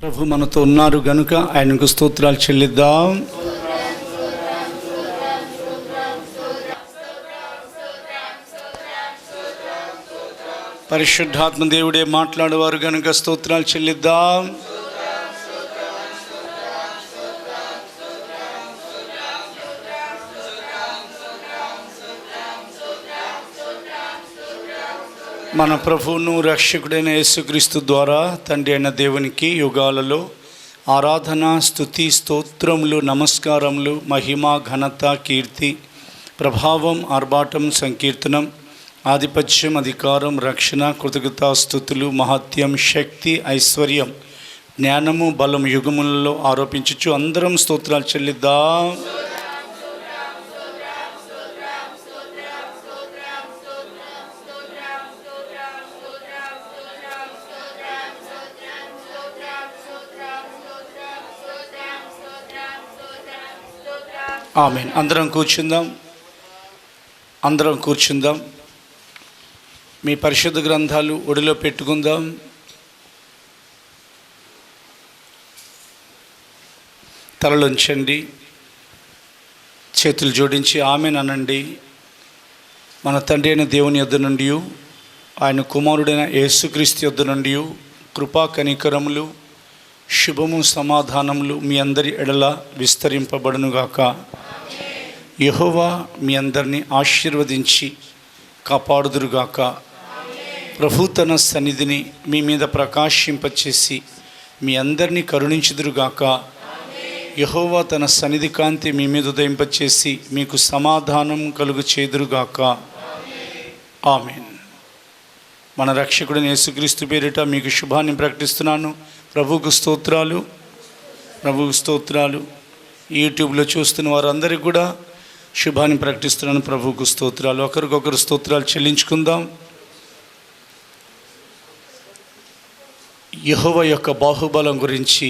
ప్రభు మనతో ఉన్నారు గనుక ఆయనకు స్తోత్రాలు చెల్లిద్దాం. పరిశుద్ధాత్మ దేవుడే మాట్లాడేవారు గనుక స్తోత్రాలు చెల్లిద్దాం. మన ప్రభువును రక్షకుడైన యేసుక్రీస్తు ద్వారా తండ్రి అయిన దేవునికి యుగాలలో ఆరాధన, స్తుతి, స్తోత్రములు, నమస్కారములు, మహిమ, ఘనత, కీర్తి, ప్రభావం, ఆర్భాటం, సంకీర్తనం, ఆధిపత్యం, అధికారం, రక్షణ, కృతజ్ఞతా స్తుతులు, మహత్యం, శక్తి, ఐశ్వర్యం, జ్ఞానము, బలం యుగములలో ఆరోపించుచు అందరం స్తోత్రాలు చెల్లిద్దాం. ఆమేన్. అందరం కూర్చుందాం. మీ పరిశుద్ధ గ్రంథాలు ఒడిలో పెట్టుకుందాం. తలలుంచండి, చేతులు జోడించి ఆమేన్ అనండి. మన తండ్రి అయిన దేవుని యొద్ద నుండి, ఆయన కుమారుడైన యేసుక్రీస్తు యొద్ద నుండి కృపా కనికరములు, శుభము, సమాధానములు మీ అందరి ఎడల విస్తరింపబడునుగాక. యెహోవా మీ అందరినీ ఆశీర్వదించి కాపాడుదురుగాక. ప్రభు తన సన్నిధిని మీ మీద ప్రకాశింపచేసి మీ అందరినీ కరుణించుదురుగాక. యెహోవా తన సన్నిధి కాంతి మీ మీద ఉదయింపచేసి మీకు సమాధానం కలుగు చేదురుగాక. ఆమేన్. మన రక్షకుడైన యేసుక్రీస్తు పేరిట మీకు శుభాన్ని ప్రకటిస్తున్నాను. ప్రభువుకు స్తోత్రాలు. యూట్యూబ్లో చూస్తున్న వారందరికీ కూడా శుభాన్ని ప్రకటిస్తున్నాను. ప్రభువుకు స్తోత్రాలు. ఒకరికొకరు స్తోత్రాలు చెల్లించుకుందాం. యెహోవా యొక్క బాహుబలం గురించి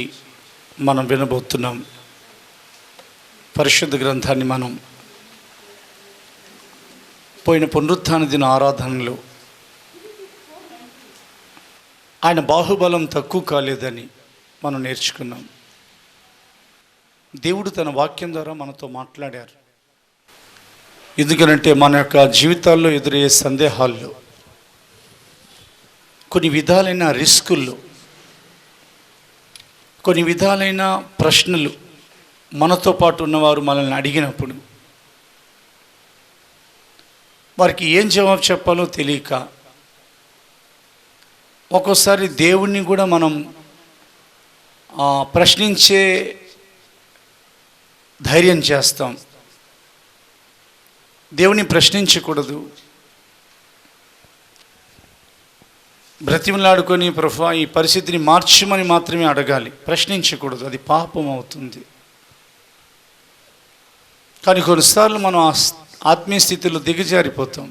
మనం వినబోతున్నాం. పరిశుద్ధ గ్రంథాన్ని మనం పోయిన పునరుత్థాన దిన ఆరాధనలో ఆయన బాహుబలం తక్కువ కాలేదని మనం నేర్చుకున్నాం. దేవుడు తన వాక్యం ద్వారా మనతో మాట్లాడారు. ఎందుకనంటే మన యొక్క జీవితాల్లో ఎదురయ్యే సందేహాల్లో, కొన్ని విధాలైన రిస్కుల్లో, కొన్ని విధాలైన ప్రశ్నలు మనతో పాటు ఉన్నవారు మనల్ని అడిగినప్పుడు వారికి ఏం జవాబు చెప్పాలో తెలియక ఒక్కోసారి దేవుణ్ణి కూడా మనం ప్రశ్నించే ధైర్యం చేస్తాం. దేవుని ప్రశ్నించకూడదు, బ్రతిమలాడుకొని ప్రభువా ఈ పరిస్థితిని మార్చమని మాత్రమే అడగాలి. ప్రశ్నించకూడదు, అది పాపం అవుతుంది. కానీ కొన్నిసార్లు మనం ఆత్మీయ స్థితిలో దిగజారిపోతాం.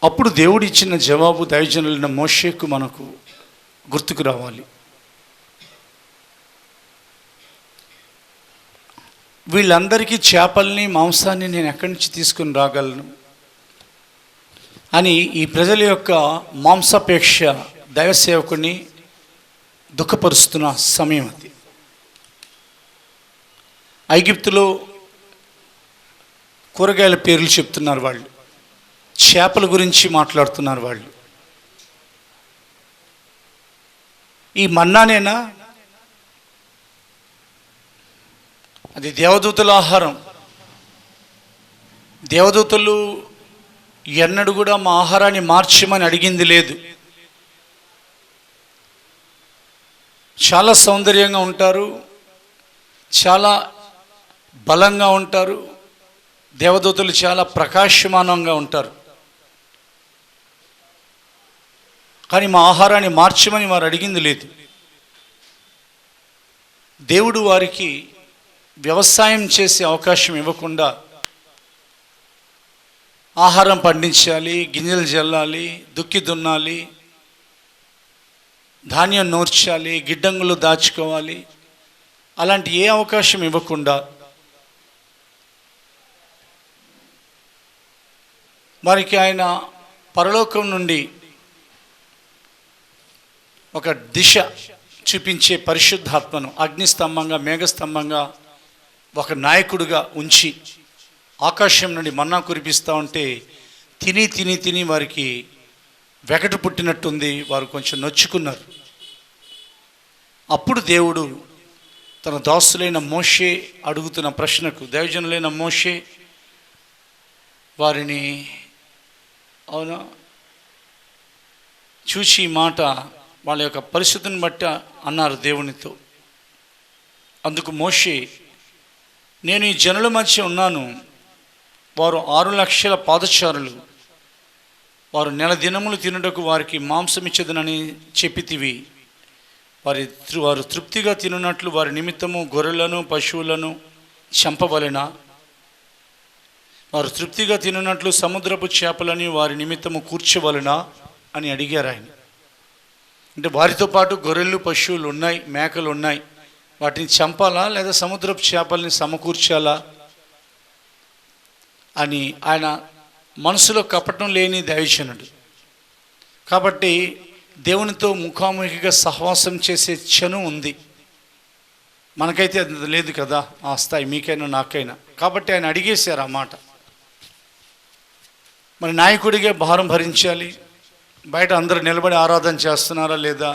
అప్పుడు దేవుడు ఇచ్చిన జవాబు దైవజనులైన మోషేకు మనకు గుర్తుకు రావాలి. వీళ్ళందరికీ చేపల్ని, మాంసాన్ని నేను ఎక్కడి నుంచి తీసుకుని రాగలను అని ఈ ప్రజల యొక్క మాంసాపేక్ష దైవసేవకుని దుఃఖపరుస్తున్న సమయం అది. ఐగుప్తులో కూరగాయల పేర్లు చెప్తున్నారు వాళ్ళు, చేపల గురించి మాట్లాడుతున్నారు వాళ్ళు. ఈ మన్నానేనా? అది దేవదూతల ఆహారం. దేవదూతలు ఎన్నడూ కూడా మా ఆహారాన్ని మార్చమని అడిగింది లేదు. చాలా సౌందర్యంగా ఉంటారు, చాలా బలంగా ఉంటారు. దేవదూతలు చాలా ప్రకాశమానంగా ఉంటారు. కానీ మా ఆహారాన్ని మార్చమని వారు అడిగింది లేదు. దేవుడు వారికి వ్యవసాయం చేసే అవకాశం ఇవ్వకుండా ఆహారం పండించాలి, గింజలు జల్లాలి, దుక్కి దున్నాలి, ధాన్యం నూర్చాలి, గిడ్డంగులు దాచుకోవాలి, అలాంటి ఏ అవకాశం ఇవ్వకుండా వారికి ఆయన పరలోకం నుండి ఒక దిశ చూపించే పరిశుద్ధాత్మను అగ్నిస్తంభంగా మేఘస్తంభంగా ఒక నాయకుడిగా ఉంచి ఆకాశం నుండి మన్నా కురిపిస్తూ ఉంటే తిని తిని తిని వారికి వెగటు పుట్టినట్టుంది. వారు కొంచెం నొచ్చుకున్నారు. అప్పుడు దేవుడు తన దాసులైన మోషే అడుగుతున్న ప్రశ్నకు, దైవజనులైన మోషే వారిని అవునా చూసి ఈ మాట వాళ్ళ యొక్క పరిస్థితిని బట్టి అన్నారు దేవునితో. అందుకు మోషే, నేను ఈ జనుల మధ్య ఉన్నాను, వారు 6 లక్షల పాదచారులు, వారు నెల దినములు తినుటకు వారికి మాంసం ఇచ్చేదనని చెప్పితివి. వారు తృప్తిగా తినున్నట్లు వారి నిమిత్తము గొర్రెలను పశువులను చంపవలెనా? వారు తృప్తిగా తినున్నట్లు సముద్రపు చేపలని వారి నిమిత్తము కూర్చోవలెనా అని అడిగారు ఆయన. అంటే వారితో పాటు గొర్రెలు పశువులు ఉన్నాయి, మేకలు ఉన్నాయి, వాటిని చంపాలా లేదా సముద్రపు చేపల్ని సమకూర్చాలా అని ఆయన మనసులో కపటం లేని దైవజనుడు కాబట్టి దేవునితో ముఖాముఖిగా సహవాసం చేసే చనువు ఉంది. మనకైతే అది లేదు కదా, ఆ స్థాయి మీకైనా నాకైనా. కాబట్టి ఆయన అడిగేశారు ఆ మాట. మరి నాయకుడిగా భారం భరించాలి. బయట అందరూ నిలబడి ఆరాధన చేస్తున్నారా లేదా,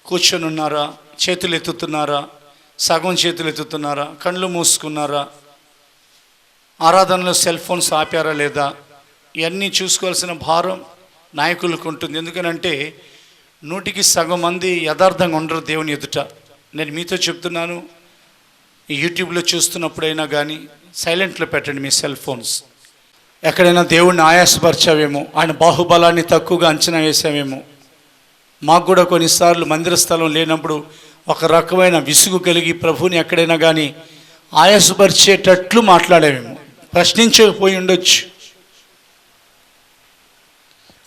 కూర్చొని ఉన్నారా, చేతులు ఎత్తుతున్నారా, సగం చేతులు ఎత్తుతున్నారా, కళ్ళు మూసుకున్నారా, ఆరాధనలో సెల్ ఫోన్స్ ఆపారా లేదా, ఇవన్నీ చూసుకోవాల్సిన భారం నాయకులకు ఉంటుంది. ఎందుకనంటే 100కి సగం మంది యథార్థంగా ఉండరు దేవుని ఎదుట. నేను మీతో చెప్తున్నాను, ఈ యూట్యూబ్లో చూస్తున్నప్పుడైనా కానీ సైలెంట్లో పెట్టండి మీ సెల్ ఫోన్స్. ఎక్కడైనా దేవుణ్ణి ఆయాసపరిచావేమో, ఆయన బాహుబలాన్ని తక్కువగా అంచనా వేసావేమో. మాకు కూడా కొన్నిసార్లు మందిర స్థలం లేనప్పుడు ఒక రకమైన విసుగు కలిగి ప్రభువుని ఎక్కడైనా కానీ ఆయాసపరిచేటట్లు మాట్లాడేవేమో, ప్రశ్నించకపోయి ఉండొచ్చు,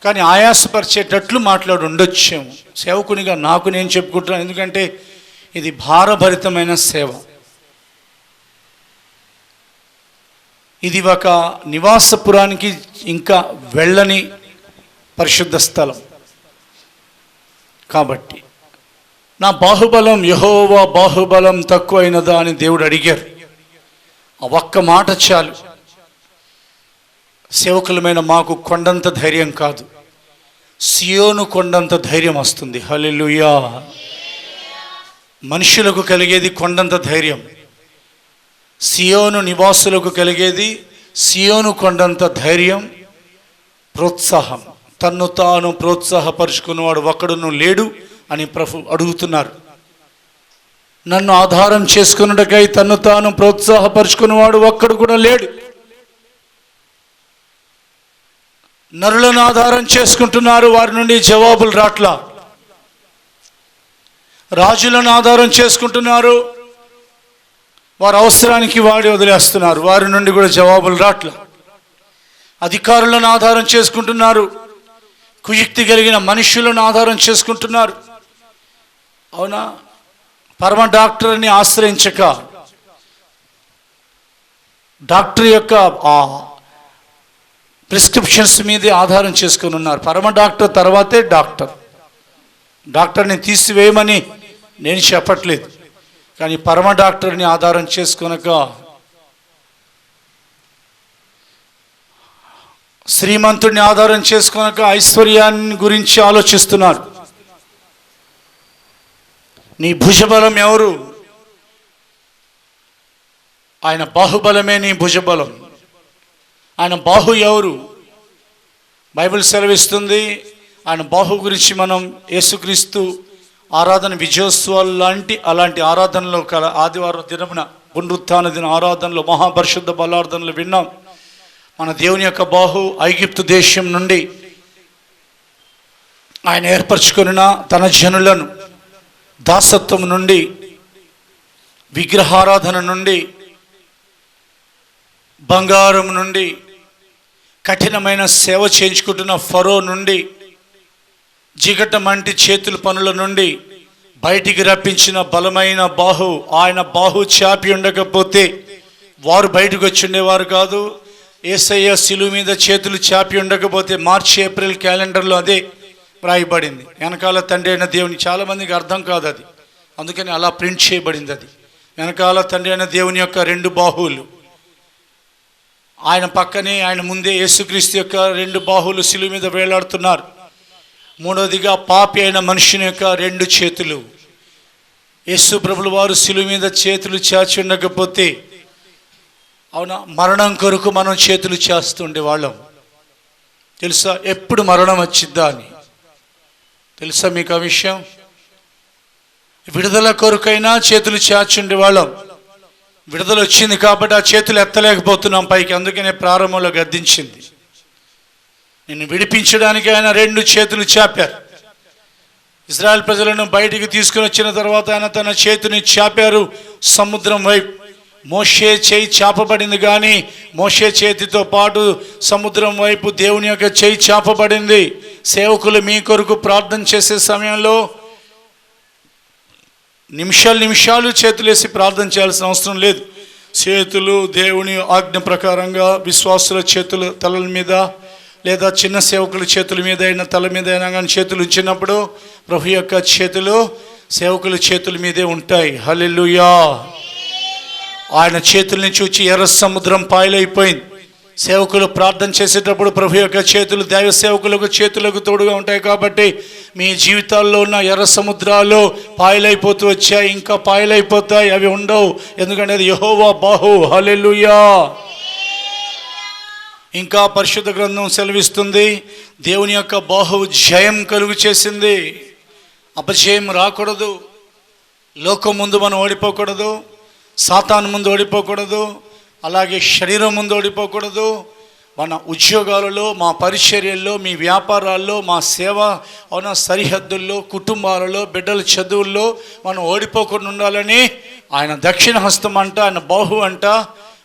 కానీ ఆయాసపరిచేటట్లు మాట్లాడి ఉండొచ్చేమో. సేవకునిగా నాకు నేను చెప్పుకుంటున్నాను, ఎందుకంటే ఇది భారభరితమైన సేవ. ఇది ఒక నివాసపురానికి ఇంకా వెళ్ళని పరిశుద్ధ స్థలం. కాబట్టి నా బాహుబలం యెహోవా బాహుబలం తక్కువైనదా అని దేవుడు అడిగారు. ఆ ఒక్క మాట చాలు. సేవకులమైన మాకు కొండంత ధైర్యం కాదు, సియోను కొండంత ధైర్యం వస్తుంది. హల్లెలూయా. మనుషులకు కలిగేది కొండంత ధైర్యం, సియోను నివాసులకు కలిగేది సియోను కొండంత ధైర్యం, ప్రోత్సాహం. తన్ను తాను ప్రోత్సాహపరుచుకున్నవాడు ఒక్కడును లేడు అని ప్రభు అడుగుతున్నారు. నన్ను ఆధారం చేసుకున్నటకై తన్ను తాను ప్రోత్సాహపరుచుకున్నవాడు ఒక్కడు కూడా లేడు. నరులను ఆధారం చేసుకుంటున్నారు, వారి నుండి జవాబులు రాట్లా. రాజులను ఆధారం చేసుకుంటున్నారు, వారు అవసరానికి వాడి వదిలేస్తున్నారు, వారి నుండి కూడా జవాబులు రాట్లా. అధికారులను ఆధారం చేసుకుంటున్నారు, కుయుక్తి కలిగిన మనుషులను ఆధారం చేసుకుంటున్నారు. అవునా, పరమ డాక్టర్ని ఆశ్రయించక డాక్టర్ యొక్క ఆ ప్రిస్క్రిప్షన్స్ మీదే ఆధారం చేసుకుని ఉన్నారు. పరమ డాక్టర్ తర్వాతే డాక్టర్ని తీసివేయమని నేను చెప్పట్లేదు, కానీ పరమ డాక్టర్ని ఆధారం చేసుకొనక శ్రీమంతుడిని ఆధారం చేసుకొనక ఐశ్వర్యాన్ని గురించి ఆలోచిస్తున్నారు. నీ భుజబలం ఎవరు? ఆయన బాహుబలమే నీ భుజబలం. ఆయన బాహు ఎవరు? బైబిల్ సెలవిస్తుంది. ఆయన బాహు గురించి మనం యేసుక్రీస్తు ఆరాధన విజయోత్సవాలు అలాంటి ఆరాధనలో ఆదివారం దినమున పునరుత్థాన దిన ఆరాధనలో మహాపరిశుద్ధ బలార్థనలో విన్నాం. మన దేవుని యొక్క బాహు ఐగుప్తు దేశం నుండి ఆయన ఏర్పరచుకొనిన తన జనులను దాసత్వం నుండి, విగ్రహారాధన నుండి, బంగారం నుండి, కఠినమైన సేవ చేయించుకుంటున్న ఫరో నుండి, జిగటమంటి చేతుల పనుల నుండి బయటికి రప్పించిన బలమైన బాహు. ఆయన బాహు చాపి ఉండకపోతే వారు బయటకు వచ్చి ఉండేవారు కాదు. యేసయ్య శిలువ మీద చేతులు చాపి ఉండకపోతే మార్చి ఏప్రిల్ క్యాలెండర్లో అదే వ్రాయబడింది. వెనకాల తండ్రి అయిన దేవుని, చాలామందికి అర్థం కాదు అది, అందుకని అలా ప్రింట్ చేయబడింది. అది వెనకాల తండ్రి అయిన దేవుని యొక్క 2 బాహువులు, ఆయన పక్కనే ఆయన ముందే యేసుక్రీస్తు యొక్క 2 బాహువులు శిలువ మీద వేలాడుతున్నారు. మూడవదిగా పాపి అయిన మనుషుని యొక్క 2 చేతులు. యేసు ప్రభుల వారు శిలువ మీద చేతులు చాచి ఉండకపోతే, అవునా, మరణం కొరకు మనం చేతులు చేస్తుండే వాళ్ళం. తెలుసా ఎప్పుడు మరణం వచ్చిద్దా అని? తెలుసా మీకు ఆ విషయం? విడుదల కొరకైనా చేతులు చాచి ఉండేవాళ్ళం. విడుదల వచ్చింది కాబట్టి ఆ చేతులు ఎత్తలేకపోతున్నాం పైకి, అందుకనే ప్రారంభంలో గద్దించింది. నిన్ను విడిపించడానికి ఆయన 2 చేతులు చాపారు. ఇశ్రాయేల్ ప్రజలను బయటికి తీసుకుని వచ్చిన తర్వాత ఆయన తన చేతిని చాపారు సముద్రం వైపు. మోషే చేయి చాపబడింది, కానీ మోషే చేతితో పాటు సముద్రం వైపు దేవుని యొక్క చేయి చాపబడింది. సేవకులు మీ కొరకు ప్రార్థన చేసే సమయంలో నిమిషాలు చేతులేసి ప్రార్థన చేయాల్సిన అవసరం లేదు. చేతులు దేవుని ఆజ్ఞ ప్రకారంగా విశ్వాసుల చేతులు తలల మీద, లేదా చిన్న సేవకుల చేతుల మీద అయినా తల మీద అయినా కానీ చేతులు ఉంచినప్పుడు ప్రభు యొక్క చేతులు సేవకుల చేతుల మీదే ఉంటాయి. హల్లెలూయా. ఆయన చేతుల్ని చూచి ఎర్ర సముద్రం పాయలైపోయింది. సేవకులు ప్రార్థన చేసేటప్పుడు ప్రభు యొక్క చేతులు దైవ సేవకులకు చేతులకు తోడుగా ఉంటాయి. కాబట్టి మీ జీవితాల్లో ఉన్న ఎర్ర సముద్రాలు పాయలైపోతూ వచ్చాయి, ఇంకా పాయలైపోతాయి, అవి ఉండవు. ఎందుకంటే అది యెహోవా బాహు. హల్లెలూయా. ఇంకా పరిశుద్ధ గ్రంథం సెలవిస్తుంది, దేవుని యొక్క బాహువు జయం కలుగు చేసింది. అపజయం రాకూడదు. లోకం ముందు మనం ఓడిపోకూడదు, సాతాను ముందు ఓడిపోకూడదు, అలాగే శరీరం ముందు ఓడిపోకూడదు. మన ఉద్యోగాలలో, మా పరిచర్యల్లో, మీ వ్యాపారాల్లో, మా సేవ అవున సరిహద్దుల్లో, కుటుంబాలలో, బిడ్డల చదువుల్లో మనం ఓడిపోకుండా ఉండాలని ఆయన దక్షిణ హస్తం అంట, ఆయన బాహు అంట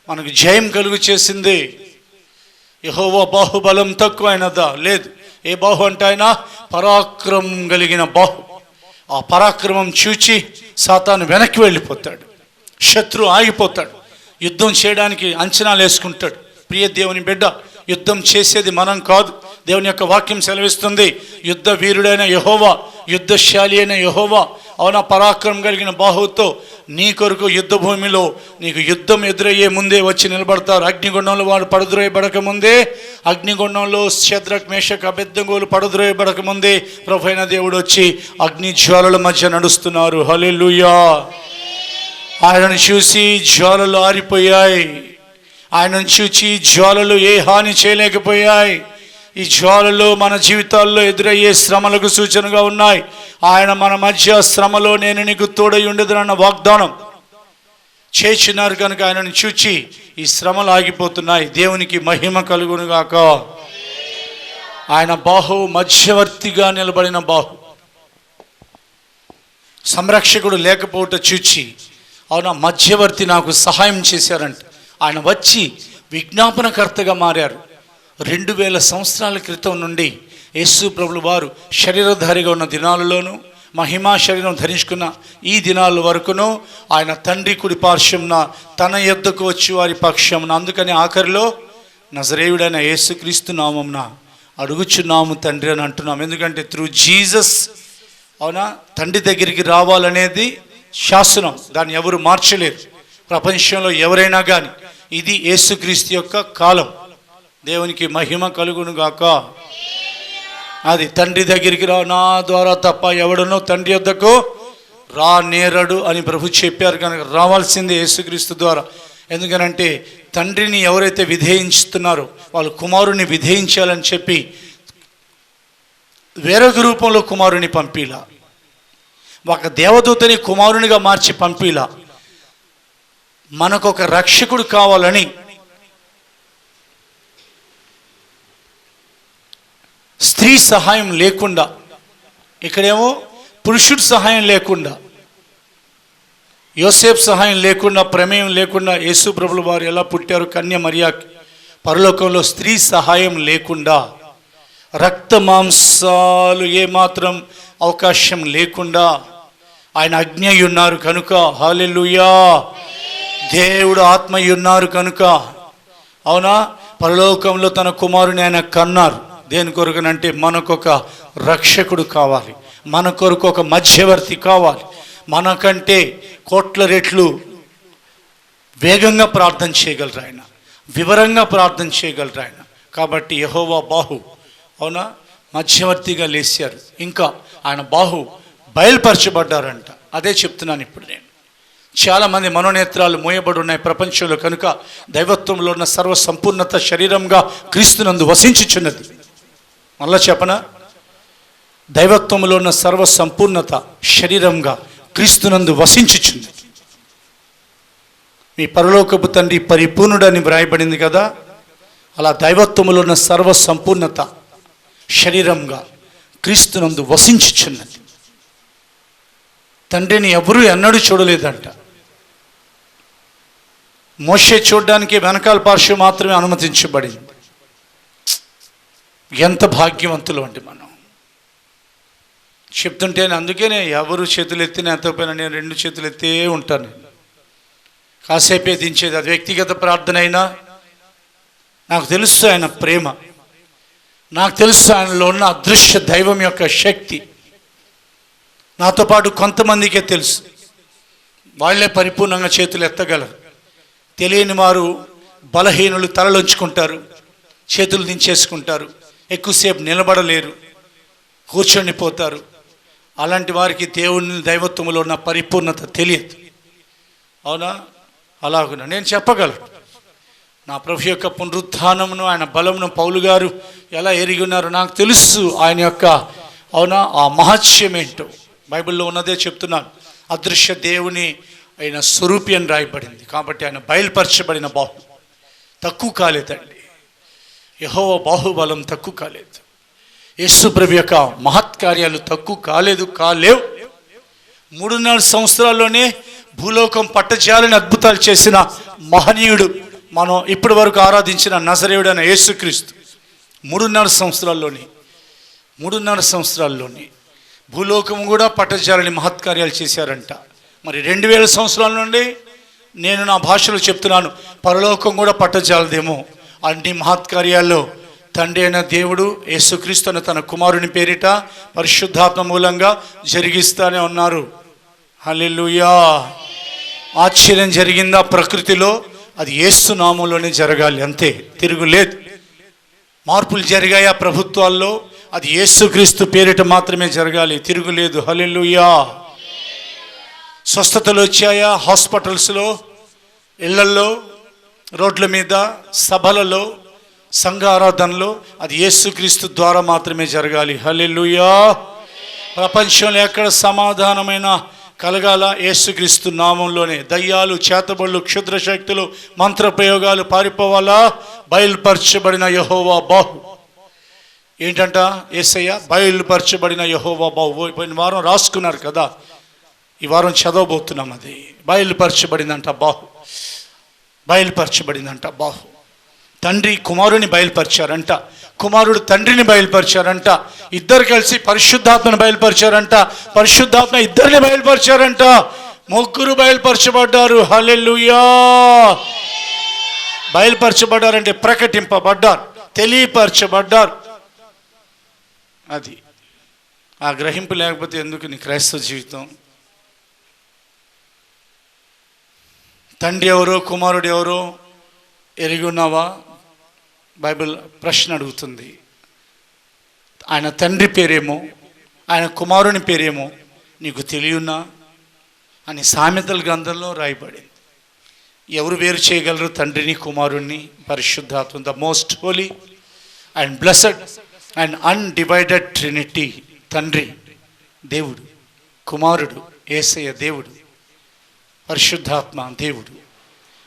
మనకు జయం కలుగు చేసింది. యెహోవా బాహుబలం తక్కువైనదా? లేదు. ఏ బాహు అంటే ఆయన పరాక్రమం కలిగిన బాహు. ఆ పరాక్రమం చూచి సాతాను వెనక్కి వెళ్ళిపోతాడు, శత్రువు ఆగిపోతాడు, యుద్ధం చేయడానికి అంచనాలు వేసుకుంటాడు. ప్రియ దేవుని బిడ్డ, యుద్ధం చేసేది మనం కాదు. దేవుని యొక్క వాక్యం సెలవిస్తుంది, యుద్ధ వీరుడైన యెహోవా, యుద్ధశాలి అయిన యెహోవా అవునా పరాక్రమం కలిగిన బాహువుతో నీ కొరకు యుద్ధ భూమిలో నీకు యుద్ధం ఎదురయ్యే ముందే వచ్చి నిలబడతారు. అగ్నిగుండంలో వాడు పడుద్రోయబడక ముందే, అగ్నిగుండంలో షద్రక్ మేషక్ అబేద్నెగోలు పడుద్రోయబడక ముందే ప్రభు అయిన దేవుడు వచ్చి అగ్ని జ్వాలల మధ్య నడుస్తున్నారు. హల్లెలూయా. ఆయనను చూసి జ్వాలలు ఆరిపోయాయి. ఆయనను చూచి జ్వాలలు ఏ హాని చేయలేకపోయాయి. ఈ జ్వాలలు మన జీవితాల్లో ఎదురయ్యే శ్రమలకు సూచనగా ఉన్నాయి. ఆయన మన మధ్య శ్రమలో నేను నీకు తోడై ఉండేదన్న వాగ్దానం చేసినారు కనుక ఆయనను చూచి ఈ శ్రమలు ఆగిపోతున్నాయి. దేవునికి మహిమ కలుగునుగాక. ఆయన బాహు మధ్యవర్తిగా నిలబడిన బాహు. సంరక్షకుడు లేకపోవట చూచి అవునా మధ్యవర్తి నాకు సహాయం చేశారంట. ఆయన వచ్చి విజ్ఞాపనకర్తగా మారారు. 2000 సంవత్సరాల క్రితం నుండి యేసు ప్రభుల వారు శరీరధారిగా ఉన్న దినాలలోనూ, మహిమా శరీరం ధరించుకున్న ఈ దినాల వరకును ఆయన తండ్రి కుడి పార్శ్వంన తన యొద్దకు వచ్చి వారి పక్షంన, అందుకని ఆఖరిలో నజరేయుడైన యేసుక్రీస్తు నామమున అడుగుచున్నాము తండ్రి అని అంటున్నాం. ఎందుకంటే త్రూ జీసస్ అవునా తండ్రి దగ్గరికి రావాలనేది శాసనం, దాన్ని ఎవరు మార్చలేరు. ప్రపంచంలో ఎవరైనా కానీ ఇది యేసుక్రీస్తు యొక్క కాలం. దేవునికి మహిమ కలుగును గాక. అది తండ్రి దగ్గరికి నా ద్వారా తప్ప ఎవడనో తండ్రి యొద్దకు రా నేరడు అని ప్రభు చెప్పారు కనుక రావాల్సిందే యేసుక్రీస్తు ద్వారా. ఎందుకనంటే తండ్రిని ఎవరైతే విధేయించుతున్నారో వాళ్ళు కుమారుని విధేయించాలని చెప్పి వేరొక రూపంలో కుమారుని పంపిలా, ఒక దేవదూతని కుమారునిగా మార్చి పంపిలా. మనకొక రక్షకుడు కావాలని స్త్రీ సహాయం లేకుండా, ఇక్కడేమో పురుషుడి సహాయం లేకుండా, యోసేపు సహాయం లేకుండా, ప్రమేయం లేకుండా యేసు ప్రభుల వారు ఎలా పుట్టారు కన్య మరియాకి, పరలోకంలో స్త్రీ సహాయం లేకుండా, రక్త మాంసాలు ఏమాత్రం అవకాశం లేకుండా ఆయన అజ్ఞ ఉన్నారు కనుక, హల్లెలూయా, దేవుడు ఆత్మ ఉన్నారు కనుక అవునా పరలోకంలో తన కుమారుని ఆయన కన్నారు. దేని కొరకునంటే మనకొక రక్షకుడు కావాలి, మన కొరకు ఒక మధ్యవర్తి కావాలి. మనకంటే కోట్ల రెట్లు వేగంగా ప్రార్థన చేయగలరు ఆయన, వివరంగా ప్రార్థన చేయగలరు ఆయన. కాబట్టి యెహోవా బాహు, అవునా, మధ్యవర్తిగా లేచారు. ఇంకా ఆయన బాహు బయలుపరచబడ్డారంట. అదే చెప్తున్నాను ఇప్పుడు నేను. చాలామంది మనోనేత్రాలు మూయబడి ఉన్నాయి ప్రపంచంలో, కనుక దైవత్వంలో ఉన్న సర్వ సంపూర్ణత శరీరంగా క్రీస్తునందు వసించుచున్నది. మళ్ళా చెప్పనా, దైవత్వంలో ఉన్న సర్వ సంపూర్ణత శరీరంగా క్రీస్తునందు వసించుచున్నది. మీ పరలోకపు తండ్రి పరిపూర్ణుడని వ్రాయబడింది కదా, అలా దైవత్వములో ఉన్న సర్వ సంపూర్ణత శరీరంగా క్రీస్తునందు వసించుచున్నది. తండ్రిని ఎవరూ ఎన్నడూ చూడలేదంట. మోషే చూడడానికి వెనకాల పార్శ్వం మాత్రమే అనుమతించబడింది. ఎంత భాగ్యవంతులు అండి మనం. చెప్తుంటే అందుకేనే ఎవరు చేతులు ఎత్తినా ఎంతపైన నేను 2 చేతులు ఎత్తే ఉంటాను. కాసేపే దించేది, అది వ్యక్తిగత ప్రార్థన అయినా. నాకు తెలుసు ఆయన ప్రేమ, నాకు తెలుసు ఆయనలో ఉన్న అదృశ్య దైవం యొక్క శక్తి. నాతో పాటు కొంతమందికే తెలుసు, వాళ్ళే పరిపూర్ణంగా చేతులు ఎత్తగలరు. తెలియని వారు బలహీనులు తలలోంచుకుంటారు, చేతులు దించేసుకుంటారు, ఎక్కువసేపు నిలబడలేరు, కూర్చొనిపోతారు. అలాంటి వారికి దేవుని దైవత్వంలో ఉన్న పరిపూర్ణత తెలియదు. అవునా? అలాగున నేను చెప్పగలను. నా ప్రభు యొక్క పునరుత్థానమును, ఆయన బలమును పౌలు గారు ఎలా ఎరిగి ఉన్నారో నాకు తెలుసు. ఆయన యొక్క, అవునా, ఆ మహత్యం ఏంటో బైబిల్లో ఉన్నదే చెప్తున్నాను. అదృశ్య దేవుని ఆయన స్వరూపి అని రాయబడింది. కాబట్టి ఆయన బయలుపరచబడిన బాహు తక్కువ కాలేదండి. యెహోవా బాహుబలం తక్కువ కాలేదు. యేసు ప్రభు యొక్క మహత్కార్యాలు తక్కువ కాలేవు. 3.5 సంవత్సరాల్లోనే భూలోకం పట్టజాలని అద్భుతాలు చేసిన మహనీయుడు మనం ఇప్పటి వరకు ఆరాధించిన నజరేయుడైన యేసుక్రీస్తు 3.5 సంవత్సరాల్లోనే భూలోకం కూడా పట్టజాలని మహత్కార్యాలు చేశారంట. మరి 2000 సంవత్సరాల నుండి నేను నా భాషలో చెప్తున్నాను, పరలోకం కూడా పట్టజాలదేమో. అన్ని మహత్కార్యాల్లో తండ్రి అయిన దేవుడు యేసుక్రీస్తును తన కుమారుని పేరిట పరిశుద్ధాత్మ మూలంగా జరిగిస్తానే ఉన్నారు. హల్లెలూయా. ఆశ్చర్యం జరిగిందా ప్రకృతిలో? అది యేసు నామంలోనే జరగాలి, అంతే, తిరుగులేదు. మార్పులు జరిగాయా ప్రభుత్వాల్లో? అది యేసుక్రీస్తు పేరిట మాత్రమే జరగాలి, తిరుగులేదు. హల్లెలూయా. స్వస్థతలు వచ్చాయా హాస్పిటల్స్లో, ఇళ్లల్లో, రోడ్ల మీద, సభలలో, సంఘ ఆరాధనలో? అది యేసుక్రీస్తు ద్వారా మాత్రమే జరగాలి. హల్లెలూయా. ప్రపంచంలో ఎక్కడ సమాధానమైన కలగాల? యేసుక్రీస్తు నామంలోనే. దయ్యాలు, చేతబడులు, క్షుద్ర శక్తులు, మంత్ర ప్రయోగాలు పారిపోవాలా? బయలుపరచబడిన యెహోవా బాహు. ఏంటంట? యేసయ్య బయలుపరచబడిన యెహోవా బాహు. పోయిన వారం రాసుకున్నారు కదా, ఈ వారం చదవబోతున్నాం. అది బయలుపరచబడిందంట బాహు. బయలుపరచబడిందంట బాహు. తండ్రి కుమారుని బయలుపరిచారంట, కుమారుడు తండ్రిని బయలుపరిచారంట, ఇద్దరు కలిసి పరిశుద్ధాత్మను బయలుపరిచారంట, పరిశుద్ధాత్మ ఇద్దరిని బయలుపరిచారంట. 3 బయలుపరచబడ్డారు. హల్లెలూయా. బయలుపరచబడ్డారంటే ప్రకటింపబడ్డారు, తెలియపరచబడ్డారు. అది ఆ గ్రహింపు లేకపోతే ఎందుకు నీ క్రైస్తవ జీవితం? తండ్రి ఎవరో కుమారుడు ఎవరో ఎరిగి ఉన్నావా? బైబిల్ ప్రశ్న అడుగుతుంది. ఆయన తండ్రి పేరేమో, ఆయన కుమారుని పేరేమో నీకు తెలియనా అని సామెతల గ్రంథంలో రాయబడింది. ఎవరు వేరు చేయగలరు తండ్రిని, కుమారుణ్ణి, పరిశుద్ధాత్మ? The most Holi and blessed and undivided Trinity. తండ్రి దేవుడు, కుమారుడు యేసయ్య దేవుడు, పరిశుద్ధాత్మ దేవుడు.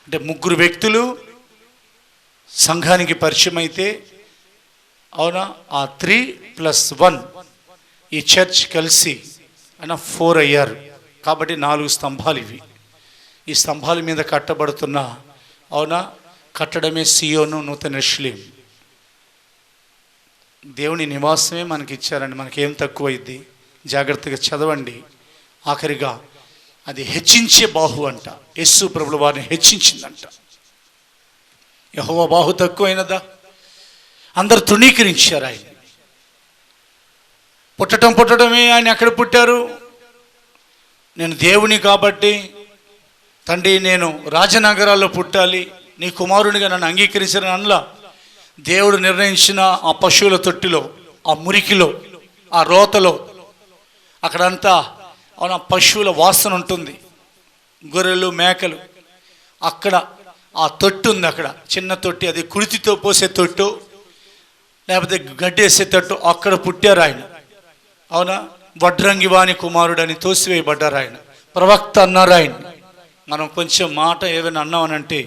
అంటే 3 వ్యక్తులు సంఘానికి పరిచయం అయితే, అవునా, ఆ 3+1 ఈ చర్చ్ కలిసి అయినా 4 అయ్యారు. కాబట్టి 4 స్తంభాలు ఇవి. ఈ స్తంభాల మీద కట్టబడుతున్న, అవునా, కట్టడమే సియోను, నూతన యెరూషలేము. దేవుని నివాసమే మనకి ఇచ్చారండి. మనకేం తక్కువైంది? జాగ్రత్తగా చదవండి. ఆఖరిగా అది హెచ్చించే బాహు అంట. యేసు ప్రభువు వారిని హెచ్చించిందంట. యెహోవా బాహు తక్కువైనదా? అందరు తృణీకరించారు ఆయన. పుట్టడమే ఆయన ఎక్కడ పుట్టారు? నేను దేవుని కాబట్టి తండ్రి నేను రాజనగరాల్లో పుట్టాలి, నీ కుమారునిగా నన్ను అంగీకరించిన అనలా. దేవుడు నిర్ణయించిన ఆ పశువుల తొట్టిలో, ఆ మురికిలో, ఆ రోతలో, అక్కడంతా అవున పశువుల వాసన ఉంటుంది, గొర్రెలు మేకలు. అక్కడ ఆ తొట్టి ఉంది, అక్కడ చిన్న తొట్టి, అది కుడితితో పోసే తొట్టు లేకపోతే గడ్డి వేసే తొట్టు, అక్కడ పుట్టారు ఆయన. అవునా? వడ్రంగి వాని కుమారుడు అని తోసివేయబడ్డారు ఆయన. ప్రవక్త అన్నారు ఆయన. మనం కొంచెం మాట ఏమైనా అన్నామనంటే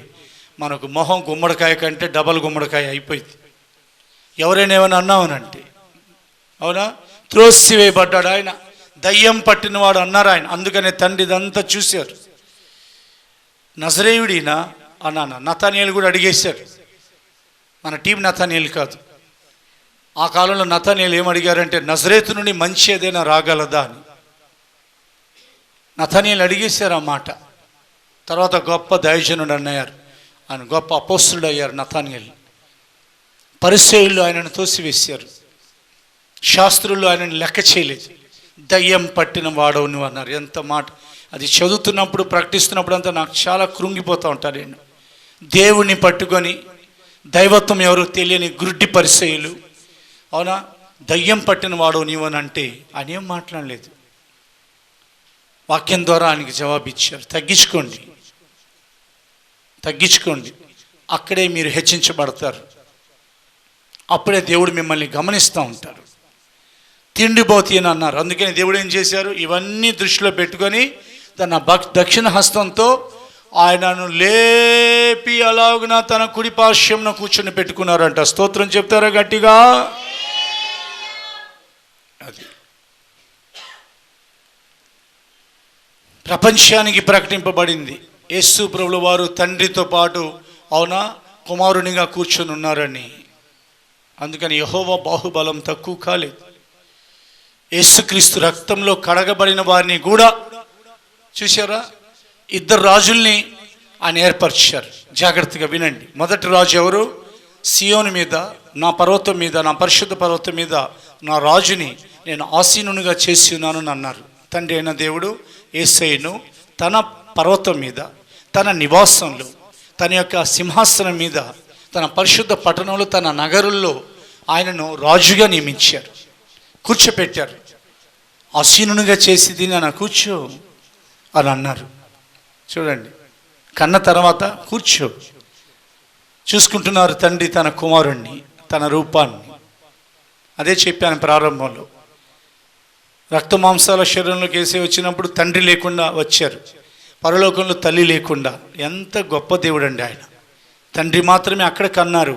మనకు మొహం గుమ్మడికాయ కంటే డబల్ గుమ్మడికాయ అయిపోయింది. ఎవరైనా ఏమైనా అన్నామనంటే, అవునా, త్రోసివేయబడ్డాడు ఆయన, దయ్యం పట్టినవాడు అన్నారు ఆయన. అందుకనే తండ్రి ఇదంతా చూశారు. నజరేయుడినా అన్నాను. నతానియేలు కూడా అడిగేశారు. మన టీం నతానియేలు కాదు. ఆ కాలంలో నతానియేలు ఏమడిగారంటే, నజరేతు నుండి మంచి ఏదైనా రాగలదా అని నతానియేలు అడిగేశారు ఆ మాట. తర్వాత గొప్ప దైవజనుడు అన్నారు, ఆయన గొప్ప అపోస్తులుడు అయ్యారు నతానియేలు. పరిసయ్యులు ఆయనను తోసివేశారు, శాస్త్రులు ఆయనను లెక్క చేయలేదు. దయ్యం పట్టిన వాడవు నువ్వు అన్నారు. ఎంత మాట! అది చదువుతున్నప్పుడు ప్రకటిస్తున్నప్పుడు అంతా నాకు చాలా కృంగిపోతూ ఉంటాను నేను. దేవుణ్ణి పట్టుకొని దైవత్వం ఎవరో తెలియని గుడ్డి పరిసయ్యులు, అవునా, దయ్యం పట్టిన వాడవు నీవని అంటే ఆయన ఏం మాట్లాడలేదు. వాక్యం ద్వారా ఆయనకి జవాబు ఇచ్చారు. తగ్గించుకోండి, అక్కడే మీరు హెచ్చించబడతారు. అప్పుడే దేవుడు మిమ్మల్ని గమనిస్తూ ఉంటారు. తిండిపోతి అని అన్నారు. అందుకని దేవుడు ఏం చేశారు? ఇవన్నీ దృష్టిలో పెట్టుకొని తన దక్షిణ హస్తంతో ఆయనను లేపి అలాగున తన కుడి పార్శ్వంలో కూర్చొని పెట్టుకున్నారంట. స్తోత్రం చెప్తారా గట్టిగా? అది ప్రపంచానికి ప్రకటింపబడింది. యేసు ప్రభుల వారు తండ్రితో పాటు, అవునా, కుమారునిగా కూర్చొని ఉన్నారని. అందుకని యెహోవా బాహుబలం తక్కువ కాలేదు. యేసుక్రీస్తు రక్తంలో కడగబడిన వారిని కూడా చూశారా? ఇద్దరు రాజుల్ని ఆయన ఏర్పరిచారు. జాగ్రత్తగా వినండి. మొదటి రాజు ఎవరు? సియోను మీద, నా పర్వతం మీద, నా పరిశుద్ధ పర్వతం మీద నా రాజుని నేను ఆసీనునిగా చేసి ఉన్నాను అని అన్నారు. తండ్రి అయిన దేవుడు యేసయ్యను తన పర్వతం మీద, తన నివాసంలో, తన యొక్క సింహాసనం మీద, తన పరిశుద్ధ పట్టణంలో, తన నగరుల్లో ఆయనను రాజుగా నియమించారు, కూర్చోపెట్టారు. ఆసీనునిగా చేసి దీన్ని కూర్చో అని అన్నారు. చూడండి, కన్న తర్వాత కూర్చో. చూసుకుంటున్నారు తండ్రి తన కుమారుణ్ణి, తన రూపాన్ని. అదే చెప్పాను ప్రారంభంలో. రక్త మాంసాల శరీరంలోకి వేసే వచ్చినప్పుడు తండ్రి లేకుండా వచ్చారు, పరలోకంలో తల్లి లేకుండా. ఎంత గొప్ప దేవుడు అండి ఆయన. తండ్రి మాత్రమే అక్కడ కన్నారు,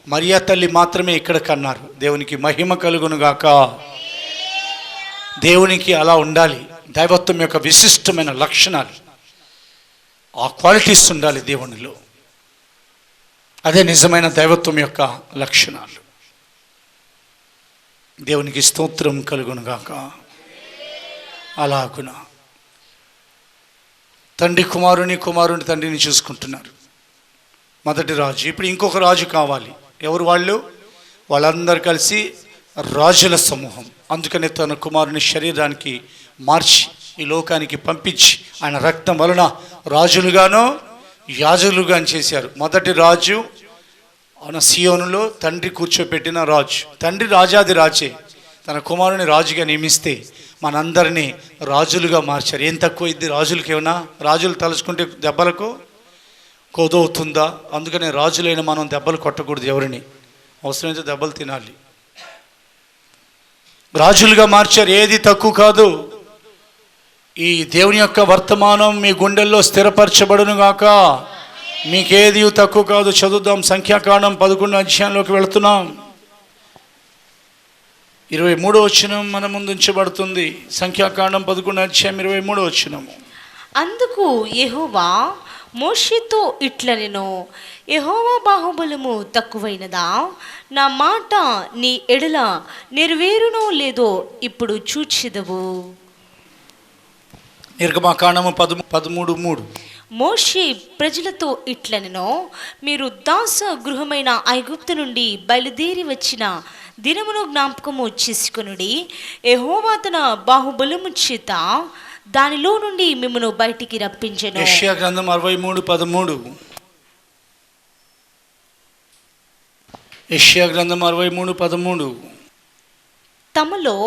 మరియా తల్లి మాత్రమే ఇక్కడ కన్నారు. దేవునికి మహిమ కలుగునుగాక. దేవునికి అలా ఉండాలి. దైవత్వం యొక్క విశిష్టమైన లక్షణాలు, ఆ క్వాలిటీస్ ఉండాలి దేవునిలో. అదే నిజమైన దైవత్వం యొక్క లక్షణాలు. దేవునికి స్తోత్రం కలుగునుగాక. అలాగున తండ్రి కుమారుని, కుమారుని తండ్రిని చూసుకుంటున్నారు. మొదటి రాజు. ఇప్పుడు ఇంకొక రాజు కావాలి. ఎవరు వాళ్ళు? వాళ్ళందరూ కలిసి రాజుల సమూహం. అందుకనే తన కుమారుని శరీరానికి మార్చి ఈ లోకానికి పంపించి ఆయన రక్తం వలన రాజులుగానో యాజకులుగాను చేశారు. మొదటి రాజు ఆయన సియోనులో తండ్రి కూర్చోపెట్టిన రాజు. తండ్రి రాజాది రాజే. తన కుమారుని రాజుగా నియమిస్తే మనందరినీ రాజులుగా మార్చారు. ఏం తక్కువ ఇది రాజులకి? ఏమన్నా రాజులు తలుచుకుంటే దెబ్బలకు కోదవుతుందా? అందుకనే రాజులైన మనం దెబ్బలు కొట్టకూడదు ఎవరిని. అవసరమైతే దెబ్బలు తినాలి. రాజులుగా మార్చారు. ఏది తక్కువ కాదు. ఈ దేవుని యొక్క వర్తమానం మీ గుండెల్లో స్థిరపరచబడును గాక. మీకేది తక్కువ కాదు. చదువుదాం. సంఖ్యాకాండం 11 అధ్యాయంలోకి వెళుతున్నాం. 23వ వచనం మన ముందు ఉంచబడుతుంది. సంఖ్యాకాండం 11 అధ్యాయం 23వ వచనము. అందుకు యెహోవా మోషేతో ఇట్లనెను, యెహోవా బాహుబలము తక్కువైనదా? నా మాట నీ ఎడల నెరవేరునో లేదో ఇప్పుడు చూచెదవు. నిర్గమకాండము 13:3. మోషే ప్రజలతో ఇట్లనెను, మీరు దాస గృహమైన ఐగుప్తు నుండి బయలుదేరి వచ్చిన దినమును జ్ఞాపకము చేసుకొనుడి. యెహోవా తన బాహుబలము చేత దానిలో నుండి మిమ్మును బయటికి రప్పించెను. యెషయా గ్రంథం 63:13. యెషయా గ్రంథం 63:13. తమలో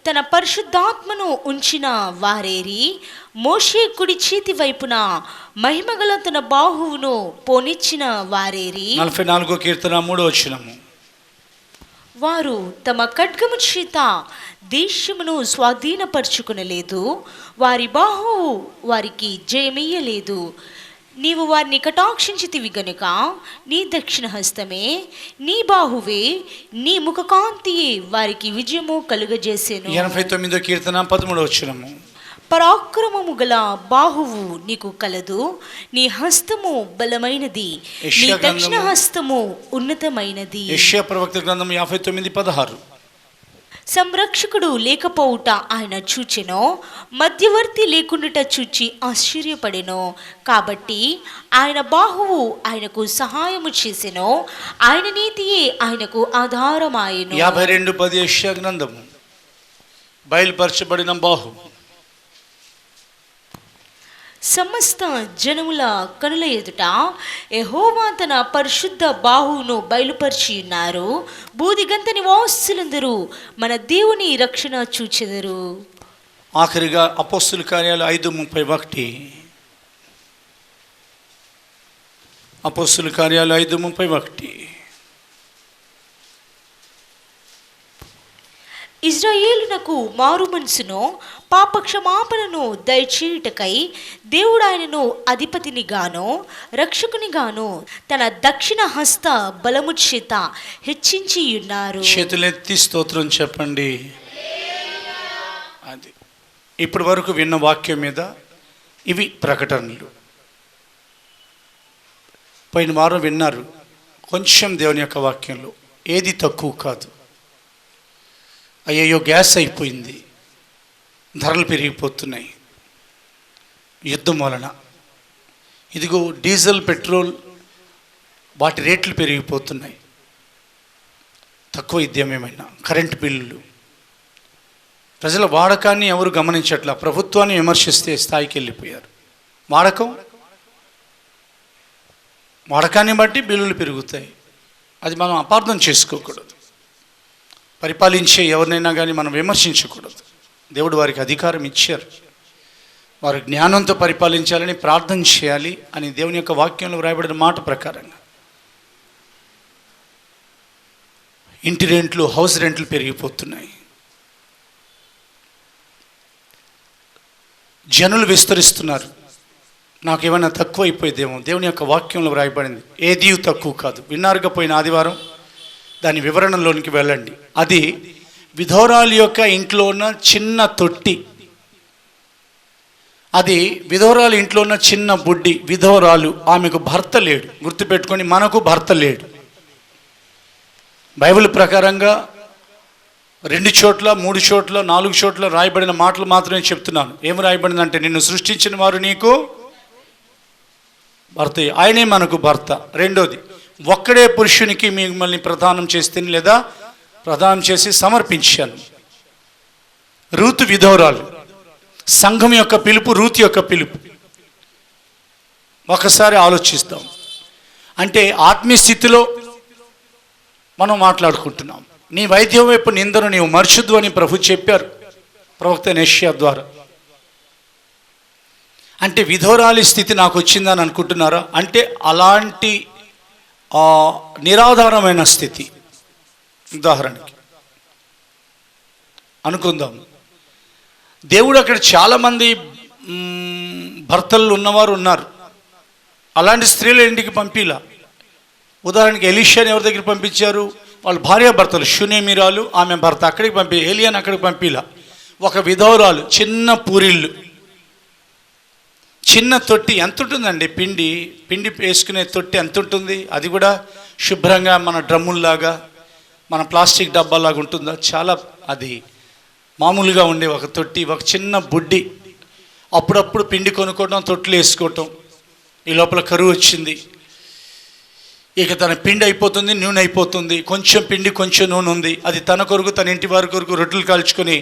తన పరిశుద్ధాత్మను ఉంచిన వారేరి మోషే కుడి చేతి వైపున మహిమగల తన బాహువును పోనిచ్చిన వారేరి. 44వ కీర్తన 3వ వచనము. వారు తమ ఖడ్గము చేత దేశమును స్వాధీనపరుచుకునలేదు, వారి బాహువు వారికి జయమియ్యలేదు. నీవు వారిని కటాక్షించితివి గనుక నీ దక్షిణ హస్తమే, నీ బాహువే, నీ ముఖకాంతియే వారికి విజయము కలుగజేసెను. 89వ కీర్తన 13వ వచనము. పరాక్రమము గల బాహువు నీకు కలదు, నీ హస్తము బలమైనది, నీ దక్షిణ హస్తము ఉన్నతమైనది. యెషయా ప్రవక్త గ్రంథం 59:16. సంరక్షకుడు లేకపోవుట ఆయన చూచెను, మధ్యవర్తి లేకుండుట చూచి ఆశ్చర్యపడెను. కాబట్టి ఆయన బాహువు ఆయనకు సహాయము చేసెను, ఆయన నీతియే ఆయనకు ఆధారమాయెను. 52:10 యెషయా గ్రంథము. బయలుపరచబడిన బాహు. సమస్త జనముల కనుల ఎదుట యెహోవా తన పరిశుద్ధ బాహువును బయలుపరిచి ఉన్నారు. బూదిగంత నివాసులందరూ మన దేవుని రక్షణ చూచెదరు. ఆఖరిగా అపోస్తుల కార్యాలు 5:31. అపోస్తుల కార్యాలు 5:31. ఇజ్రాయేలునకు మారు మనసును పాపక్షమాపణను దయచేయుటకై దేవుడు ఆయనను అధిపతిని గాను రక్షకుని గాను తన దక్షిణ హస్త బలము చేత హెచ్చించి ఉన్నారు. చేతులెత్తి స్తోత్రం చెప్పండి. అది ఇప్పటి వరకు విన్న వాక్యం మీద ఇవి ప్రకటనలు. పోయిన వారం విన్నారు కొంచెం దేవుని యొక్క వాక్యంలో. ఏది తక్కువ కాదు. అయ్యయ్యో గ్యాస్ అయిపోయింది, ధరలు పెరిగిపోతున్నాయి యుద్ధం వలన, ఇదిగో డీజిల్ పెట్రోల్ వాటి రేట్లు పెరిగిపోతున్నాయి, తక్కువ ఇద్యమేమైనా కరెంటు బిల్లులు. ప్రజల వాడకాన్ని ఎవరు గమనించట్లా, ప్రభుత్వాన్ని విమర్శిస్తే స్థాయికి వెళ్ళిపోయారు. వాడకాన్ని బట్టి బిల్లులు పెరుగుతాయి. అది మనం అపార్థం చేసుకోకూడదు. పరిపాలించే ఎవరినైనా కానీ మనం విమర్శించకూడదు. దేవుడు వారికి అధికారం ఇచ్చారు, వారు జ్ఞానంతో పరిపాలించాలని ప్రార్థన చేయాలి అని దేవుని యొక్క వాక్యంలో వ్రాయబడిన మాట ప్రకారంగా ఇంటి రెంట్లు, హౌస్ రెంట్లు పెరిగిపోతున్నాయి. జనులు విస్తరిస్తున్నారు. నాకేమైనా తక్కువ అయిపోయేదేమో. దేవుని యొక్క వాక్యంలో వ్రాయబడింది ఏదీ తక్కువ కాదు. విన్నారుగా పోయిన ఆదివారం, దాని వివరణలోనికి వెళ్ళండి. అది విధవరాలు యొక్క ఇంట్లో ఉన్న చిన్న తొట్టి, అది విధవరాలు ఇంట్లో ఉన్న చిన్న బుడ్డి. విధవరాలు, ఆమెకు భర్త లేడు. గుర్తుపెట్టుకొని, మనకు భర్త లేడు. బైబిల్ ప్రకారంగా 2 చోట్ల 3 చోట్ల 4 చోట్ల రాయబడిన మాటలు మాత్రమే చెప్తున్నాను. ఏం రాయబడిందంటే, నిన్ను సృష్టించిన వారు నీకు భర్త, ఆయనే మనకు భర్త. రెండోది, ఒక్కడే పురుషునికి మిమ్మల్ని ప్రదానం చేస్తే లేదా ప్రదానం చేసి సమర్పించాను. రూతు విధవరాలు. సంఘం యొక్క పిలుపు, రూతు యొక్క పిలుపు. ఒకసారి ఆలోచిస్తాం. అంటే ఆత్మీయ స్థితిలో మనం మాట్లాడుకుంటున్నాం. నీ వైద్యం వైపు నిందను నీవు మర్చొద్దు అని ప్రభు చెప్పారు ప్రవక్త యెషయా ద్వారా. అంటే విధవరాలి స్థితి నాకు వచ్చిందని అనుకుంటున్నారా? అంటే అలాంటి నిరాధారమైన స్థితి. ఉదాహరణకి అనుకుందాం, దేవుడు అక్కడ చాలామంది భర్తలు ఉన్నవారు ఉన్నారు. అలాంటి స్త్రీలు ఇంటికి పంపిలా. ఉదాహరణకి ఎలీషాని ఎవరి దగ్గర పంపించారు? వాళ్ళ భార్యాభర్తలు, షూనేమిరాలు ఆమె భర్త అక్కడికి ఏలియాని అక్కడికి పంపిలా. ఒక విధవరాలు, చిన్న పూరిళ్ళు, చిన్న తొట్టి. ఎంత ఉంటుందండి? పిండి వేసుకునే తొట్టి ఎంత ఉంటుంది? అది కూడా శుభ్రంగా మన డ్రమ్ముల్లాగా, మన ప్లాస్టిక్ డబ్బాలాగా ఉంటుందా? చాలా అది మామూలుగా ఉండే ఒక తొట్టి, ఒక చిన్న బుడ్డి. అప్పుడప్పుడు పిండి కొనుక్కోవటం, తొట్లు వేసుకోవటం. ఈ లోపల కరువు వచ్చింది. ఇక తన పిండి అయిపోతుంది, నూనె అయిపోతుంది. కొంచెం పిండి కొంచెం నూనె ఉంది. అది తన కొరకు, తన ఇంటి వారి కొరకు రొట్టెలు కాల్చుకొని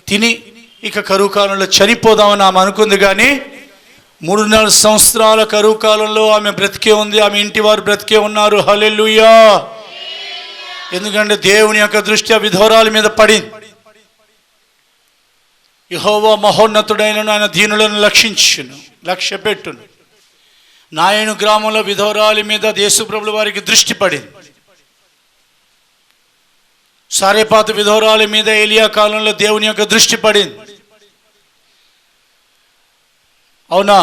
తిని ఇక కరువు కాలంలో చనిపోదామని ఆమె అనుకుంది. కానీ 3-4 సంవత్సరాల కరువు కాలంలో ఆమె బ్రతికే ఉంది, ఆమె ఇంటి వారు బ్రతికే ఉన్నారు. హల్లెలూయా! ఎందుకంటే దేవుని యొక్క దృష్టి ఆ విధవరాలి మీద పడింది. యెహోవా మహోన్నతుడైనను, ఆయన దీనులను లక్ష్య పెట్టును. నాయను గ్రామంలో విధవరాలి మీద యేసుప్రభుల వారికి దృష్టి పడింది. సారెపాతు విధవరాలి మీద ఏలియా కాలంలో దేవుని యొక్క దృష్టి పడింది. అవునా?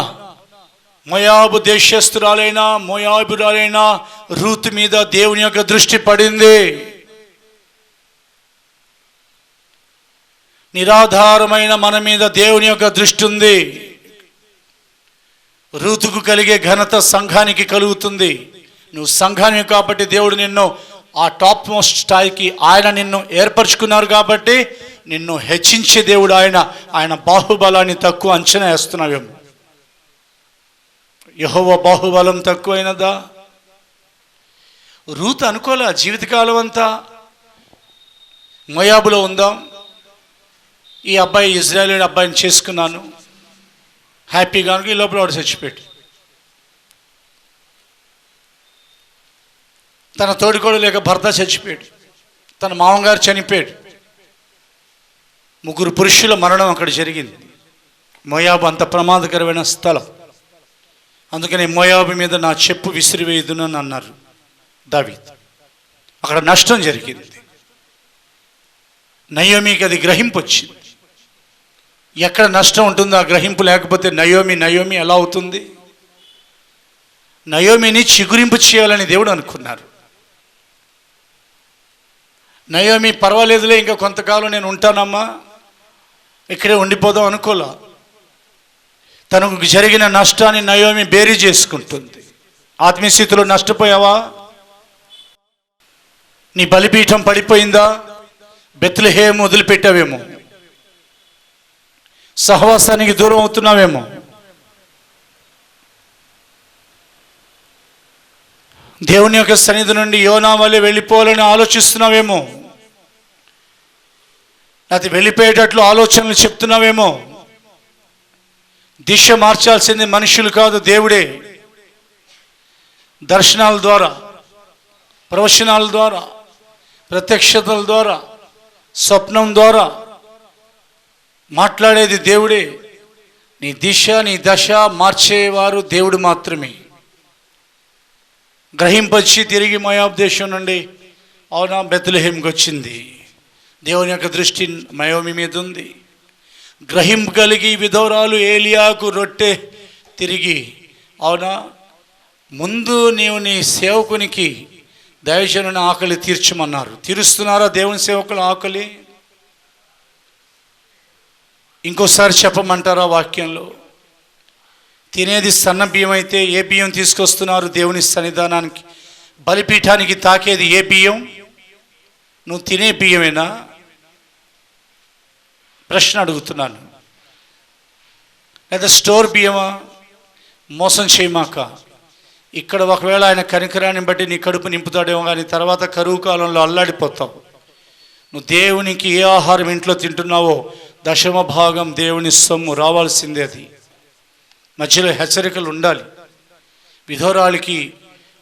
మోయాబు దేశస్థురాలైన మోయాబురాలైన రూతు మీద దేవుని యొక్క దృష్టి పడింది. నిరాధారమైన మన మీద దేవుని యొక్క దృష్టి ఉంది. రూతుకు కలిగే ఘనత సంఘానికి కలుగుతుంది. నువ్వు సంఘానికి కాబట్టి దేవుడు నిన్ను ఆ టాప్ మోస్ట్ స్థాయికి ఆయన నిన్ను ఏర్పరచుకున్నారు కాబట్టి నిన్ను హెచ్చించే దేవుడు ఆయన. ఆయన బాహుబలాన్ని తక్కువ అంచనా వేస్తున్నావేమో. యెహోవా బాహుబలం తక్కువైనదా? రూతు అనుకోలే జీవితకాలం అంతా మోయాబులో ఉందాం, ఈ అబ్బాయి ఇజ్రాయేల్ అబ్బాయిని చేసుకున్నాను హ్యాపీగా. ఈ లోపల వాడు చచ్చిపోయాడు. తన తోడికోడు లేక భర్త చచ్చిపోయాడు, తన మామగారు చనిపోయాడు. 3 పురుషుల మరణం అక్కడ జరిగింది. మోయాబు అంత ప్రమాదకరమైన స్థలం. అందుకని మోయాబు మీద నా చెప్పు విసిరివేయుదును అని అన్నారు దావీదు. అక్కడ నష్టం జరిగింది. నయోమికి అది గ్రహింపు వచ్చింది. ఎక్కడ నష్టం ఉంటుందో ఆ గ్రహింపు లేకపోతే నయోమి ఎలా అవుతుంది? నయోమిని చిగురింపు చేయాలని దేవుడు అనుకున్నారు. నయోమి పర్వాలేదులే, ఇంకా కొంతకాలం నేను ఉంటానమ్మా, ఇక్కడే ఉండిపోదాం అనుకోలా. తనకు జరిగిన నష్టాన్ని నయోమి బేరీ చేసుకుంటుంది. ఆత్మీయ స్థితిలో నష్టపోయావా? నీ బలిపీఠం పడిపోయిందా? బెత్లెహేము వదిలిపెట్టావేమో, సహవాసానికి దూరం అవుతున్నావేమో, దేవుని యొక్క సన్నిధి నుండి యోనా వలె వెళ్ళిపోవాలని ఆలోచిస్తున్నావేమో, అది వెళ్ళిపోయేటట్లు ఆలోచనలు చెప్తున్నావేమో. దిశ మార్చాల్సింది మనుషులు కాదు, దేవుడే. దర్శనాల ద్వారా, ప్రవచనాల ద్వారా, ప్రత్యక్షతల ద్వారా, స్వప్నం ద్వారా మాట్లాడేది దేవుడే. నీ దిశ నీ దశ మార్చేవారు దేవుడు మాత్రమే. గ్రహింపచ్చి తిరిగి మోయాబు దేశం నుండి అవునా బెత్లెహేముకి వచ్చింది. దేవుని యొక్క దృష్టి నయోమి మీద ఉంది. గ్రహింపు కలిగి విధవరాలు ఏలియాకు రొట్టె తిరిగి అవునా ముందు నీవు నీ సేవకునికి దైవజనుని ఆకలి తీర్చమన్నారు. తీరుస్తున్నారా దేవుని సేవకుల ఆకలి? ఇంకోసారి చెప్పమంటారా వాక్యంలో? తినేది సన్న బియ్యం అయితే ఏ బియ్యం తీసుకొస్తున్నారు దేవుని సన్నిధానానికి? బలిపీఠానికి తాకేది ఏ బియ్యం? నువ్వు తినే బియ్యమేనా? ప్రశ్న అడుగుతున్నాను. లేదా స్టోర్ బియ్యమా? మోసం చేయమాక. ఇక్కడ ఒకవేళ ఆయన కనికరాన్ని బట్టి నీ కడుపు నింపుతాడేమో, కానీ తర్వాత కరువు కాలంలో అల్లాడిపోతావు. నువ్వు దేవునికి ఏ ఆహారం ఇంట్లో తింటున్నావో 10వ భాగం దేవుని సొమ్ము రావాల్సిందే. అది మధ్యలో హెచ్చరికలు ఉండాలి. విధవరాలికి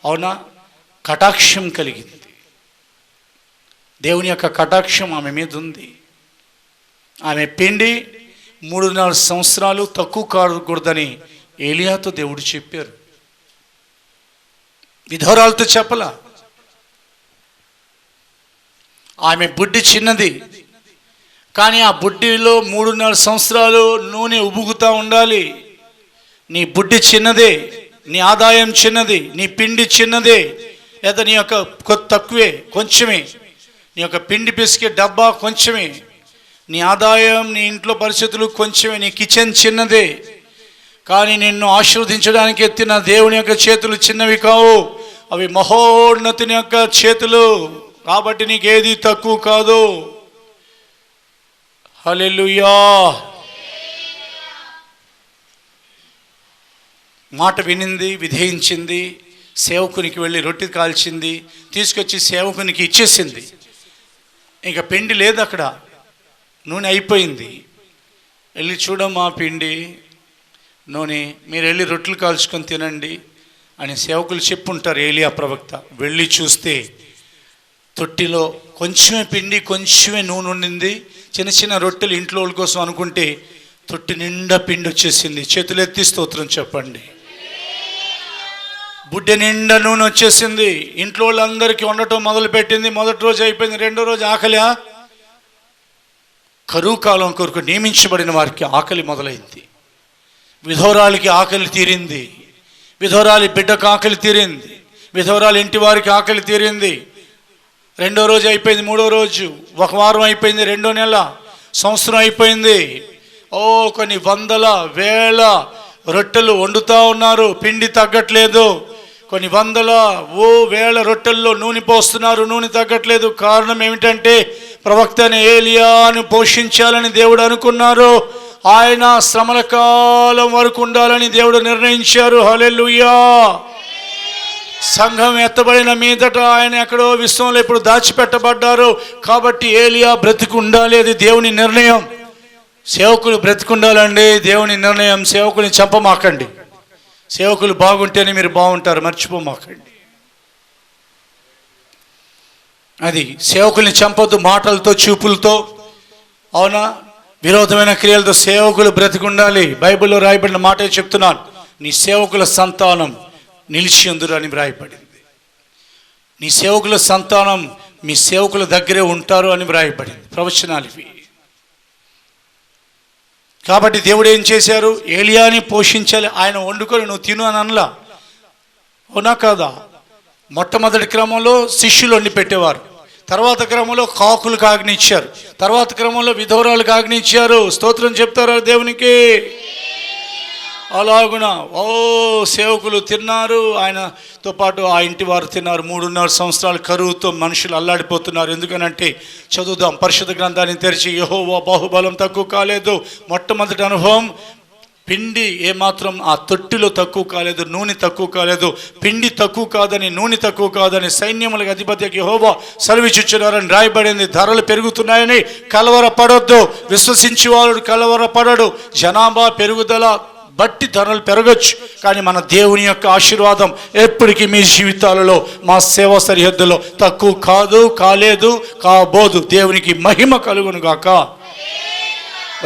అవునా కటాక్షం కలిగింది. దేవుని యొక్క కటాక్షం ఆమె మీద ఉంది. ఆమె పిండి 3-4 సంవత్సరాలు తక్కువ కాకూడదని ఏలియాతో దేవుడు చెప్పారు. విధవరాలతో చెప్పలా. ఆమె బుడ్డి చిన్నది, కానీ ఆ బుడ్డిలో 3-4 సంవత్సరాలు నూనె ఉబుకుతూ ఉండాలి. నీ బుడ్డి చిన్నదే, నీ ఆదాయం చిన్నది, నీ పిండి చిన్నదే, లేదా నీ యొక్క తక్కువే, కొంచెమే. నీ యొక్క పిండి పిసికే డబ్బా కొంచెమే, నీ ఆదాయం నీ ఇంట్లో పరిస్థితులు కొంచెమే, నీ కిచెన్ చిన్నదే. కానీ నిన్ను ఆశీర్వదించడానికి ఎత్తిన దేవుని యొక్క చేతులు చిన్నవి కావు, అవి మహోన్నతుని యొక్క చేతులు. కాబట్టి నీకేది తక్కువ కాదు. హల్లెలూయా. మాట వినింది, విధేయించింది. సేవకునికి వెళ్ళి రొట్టె కాల్చింది, తీసుకొచ్చి సేవకునికి ఇచ్చేసింది. ఇంకా పిండి లేదు అక్కడ, నూనె అయిపోయింది. వెళ్ళి చూడమ్మా పిండి నూనె, మీరు వెళ్ళి రొట్టెలు కాల్చుకొని తినండి అని సేవకులు చెప్పుంటారు. ఏలియా ప్రవక్త వెళ్ళి చూస్తే తొట్టిలో కొంచెమే పిండి, కొంచెమే నూనె ఉండింది. చిన్న చిన్న రొట్టెలు ఇంట్లో వాళ్ళ కోసం అనుకుంటే తొట్టి నిండా పిండి వచ్చేసింది. చేతులు ఎత్తి స్తోత్రం చెప్పండి. బుడ్డె నిండా నూనె వచ్చేసింది. ఇంట్లో వాళ్ళందరికీ వండటం మొదలుపెట్టింది. మొదటి రోజు అయిపోయింది, రెండో రోజు ఆకలి. కరువు కాలం కొరకు నియమించబడిన వారికి ఆకలి మొదలైంది. విధవరాలికి ఆకలి తీరింది, విధవరాలి బిడ్డకు ఆకలి తీరింది, విధవరాలి ఇంటి వారికి ఆకలి తీరింది. రెండో రోజు అయిపోయింది, మూడో రోజు, ఒక వారం అయిపోయింది, రెండో నెల, సంవత్సరం అయిపోయింది. కొన్ని వందల వేల రొట్టెలు వండుతూ ఉన్నారు, పిండి తగ్గట్లేదు. కొన్ని వందల వేల రొట్టెల్లో నూనె పోస్తున్నారు, నూనె తగ్గట్లేదు. కారణం ఏమిటంటే ప్రవక్తని ఏలియాను పోషించాలని దేవుడు అనుకున్నారు. ఆయన శ్రమల కాలం వరకు ఉండాలని దేవుడు నిర్ణయించారు. హల్లెలూయా. సంఘం ఎత్తబడిన మీదట ఆయన ఎక్కడో విశ్వంలో ఇప్పుడు దాచిపెట్టబడ్డారు. కాబట్టి ఏలియా బ్రతికి ఉండాలి, అది దేవుని నిర్ణయం. సేవకులు బ్రతికుండాలండి, దేవుని నిర్ణయం. సేవకుని చంపమాకండి. సేవకులు బాగుంటేనే మీరు బాగుంటారు, మర్చిపోమాకండి. అది సేవకుల్ని చంపొద్దు మాటలతో, చూపులతో, అవునా, విరోధమైన క్రియలతో. సేవకులు బ్రతికుండాలి. బైబిల్లో రాయబడిన మాటే చెప్తున్నాను, నీ సేవకుల సంతానం నిలిచి ఉందురు అని వ్రాయబడింది. నీ సేవకుల సంతానం మీ సేవకుల దగ్గరే ఉంటారు అని వ్రాయబడింది. ప్రవచనాలు ఇవి. కాబట్టి దేవుడు ఏం చేశారు? ఏలియాని పోషించాలి. ఆయన వండుకొని నువ్వు తిను అని అనలా, అవునా కాదా? మొట్టమొదటి క్రమంలో శిష్యులు వండి పెట్టేవారు, తర్వాత క్రమంలో కాకులకు ఆజ్ఞ ఇచ్చారు, తర్వాత క్రమంలో విధవరాలకు ఆజ్ఞ ఇచ్చారు. స్తోత్రం చెప్తారా దేవునికి? అలాగున సేవకులు తిన్నారు, ఆయనతో పాటు ఆ ఇంటి వారు తిన్నారు. 3.5 సంవత్సరాల కరువుతో మనుషులు అల్లాడిపోతున్నారు. ఎందుకనంటే, చదువుదాం పరిశుద్ధ గ్రంథాన్ని తెరిచి. యెహోవా బాహుబలం తక్కువ కాలేదు. మొట్టమొదటి అనుభవం, పిండి ఏమాత్రం ఆ తొట్టిలో తక్కువ కాలేదు, నూనె తక్కువ కాలేదు. పిండి తక్కువ కాదని, నూనె తక్కువ కాదని సైన్యములకు అధిపతి యెహోవా సెలవిచ్చుచున్నారని రాయబడింది. ధరలు పెరుగుతున్నాయని కలవరపడొద్దు. విశ్వసించేవాడు కలవరపడడు. జనాభా పెరుగుదల బట్టి ధరలు పెరగచ్చు, కానీ మన దేవుని యొక్క ఆశీర్వాదం ఎప్పటికీ మీ జీవితాలలో, మా సేవ సరిహద్దులో తక్కువ కాదు, కాలేదు, కాబోదు. దేవునికి మహిమ కలుగును గాక.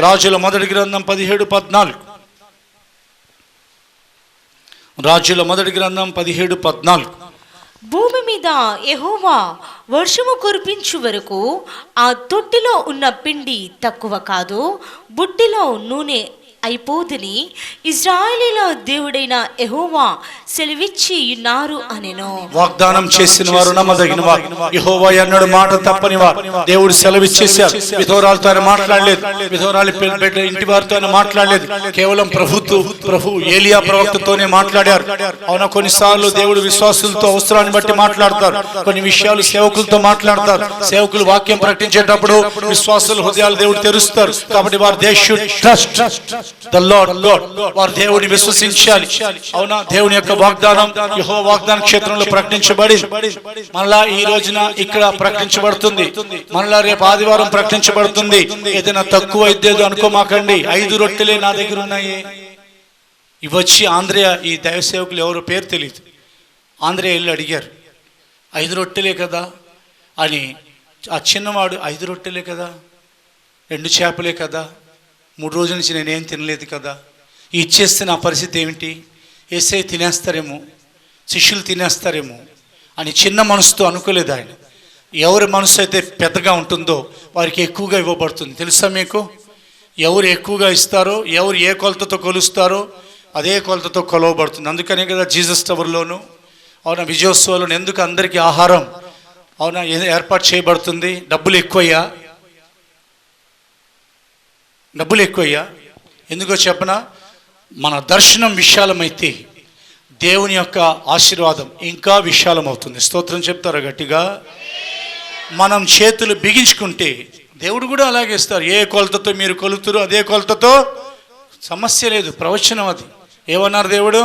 రాజుల మొదటి గ్రంథం 17:14. రాజుల మొదటి గ్రంథం 17:14. భూమి మీద యెహోవా వర్షము కురిపించు వరకు ఆ తొట్టిలో ఉన్న పిండి తక్కువ కాదు, బుడ్డిలో నూనె అయిపోదని ఇశ్రాయేలీల దేవుడైన యెహోవా సెలవిచ్చి ఉన్నారు అనెను. వాగ్దానం చేసిన వారు నమ్మదగిన వారు. యెహోవా అన్నాడు, మాట తప్పని వారు. దేవుడు సెలవిచ్చేశారు. విధవరాలతో ఆయన మాట్లాడలేదు, విధవరాలి ఇంటి వారితో ఆయన మాట్లాడలేదు. కేవలం ప్రభు ఏలియా ప్రవక్తతోనే మాట్లాడారు. అవునా, కొన్నిసార్లు దేవుడు విశ్వాసులతో అవసరాన్ని బట్టి మాట్లాడతారు, కొన్ని విషయాలు సేవకులతో మాట్లాడతారు. సేవకులు వాక్యం ప్రకటించేటప్పుడు విశ్వాసుల హృదయాలు దేవుడు తెరుస్తారు. కాబట్టి వారు they should trust the lord. వారు దేవుడిని విశ్వసించాలి. అవునా, దేవుని యొక్క వాగ్దానం యెహోవా వాగ్దాన క్షేత్రంలో ప్రకటించబడి మళ్ళా ఈ రోజున ఇక్కడ ప్రకటించబడుతుంది, మళ్ళా రేపు ఆదివారం ప్రకటించబడుతుంది. ఏదైనా తక్కువ ఇద్దేదో అనుకోమాకండి. 5 రొట్టెలే నా దగ్గర ఉన్నాయి. ఇవి వచ్చి ఆంధ్రయ, ఈ దైవ సేవకులు ఎవరో పేరు తెలియదు, ఆంధ్రయ వెళ్ళి అడిగారు, 5 రొట్టెలే కదా అని. ఆ చిన్నవాడు, 5 రొట్టెలే కదా, 2 చేపలే కదా, 3 రోజుల నుంచి నేనేం తినలేదు కదా, ఇచ్చేస్తే నా పరిస్థితి ఏమిటి? యేసయ్య తినేస్తారేమో, శిష్యులు తినేస్తారేమో అని చిన్న మనసుతో అనుకోలేదు ఆయన. ఎవరి మనసు అయితే పెద్దగా ఉంటుందో వారికి ఎక్కువగా ఇవ్వబడుతుంది. తెలుసా మీకు? ఎవరు ఎక్కువగా ఇస్తారో, ఎవరు ఏ కొలతతో కొలుస్తారో అదే కొలతతో కొలవబడుతుంది. అందుకనే కదా జీసస్ టవర్లోను, అవునా, విజయోత్సవాలను ఎందుకు అందరికీ ఆహారం, అవునా, ఏర్పాటు చేయబడుతుంది? డబ్బులు ఎక్కువయ్యా. ఎందుకో చెప్పనా? మన దర్శనం విశాలమైతే దేవుని యొక్క ఆశీర్వాదం ఇంకా విశాలమవుతుంది. స్తోత్రం చెప్తారా గట్టిగా? మనం చేతులు బిగించుకుంటే దేవుడు కూడా అలాగే ఇస్తారు. ఏ కొలతతో మీరు కొలుతురు అదే కొలతతో, సమస్య లేదు. ప్రవచనం అది. ఏమన్నారు దేవుడు?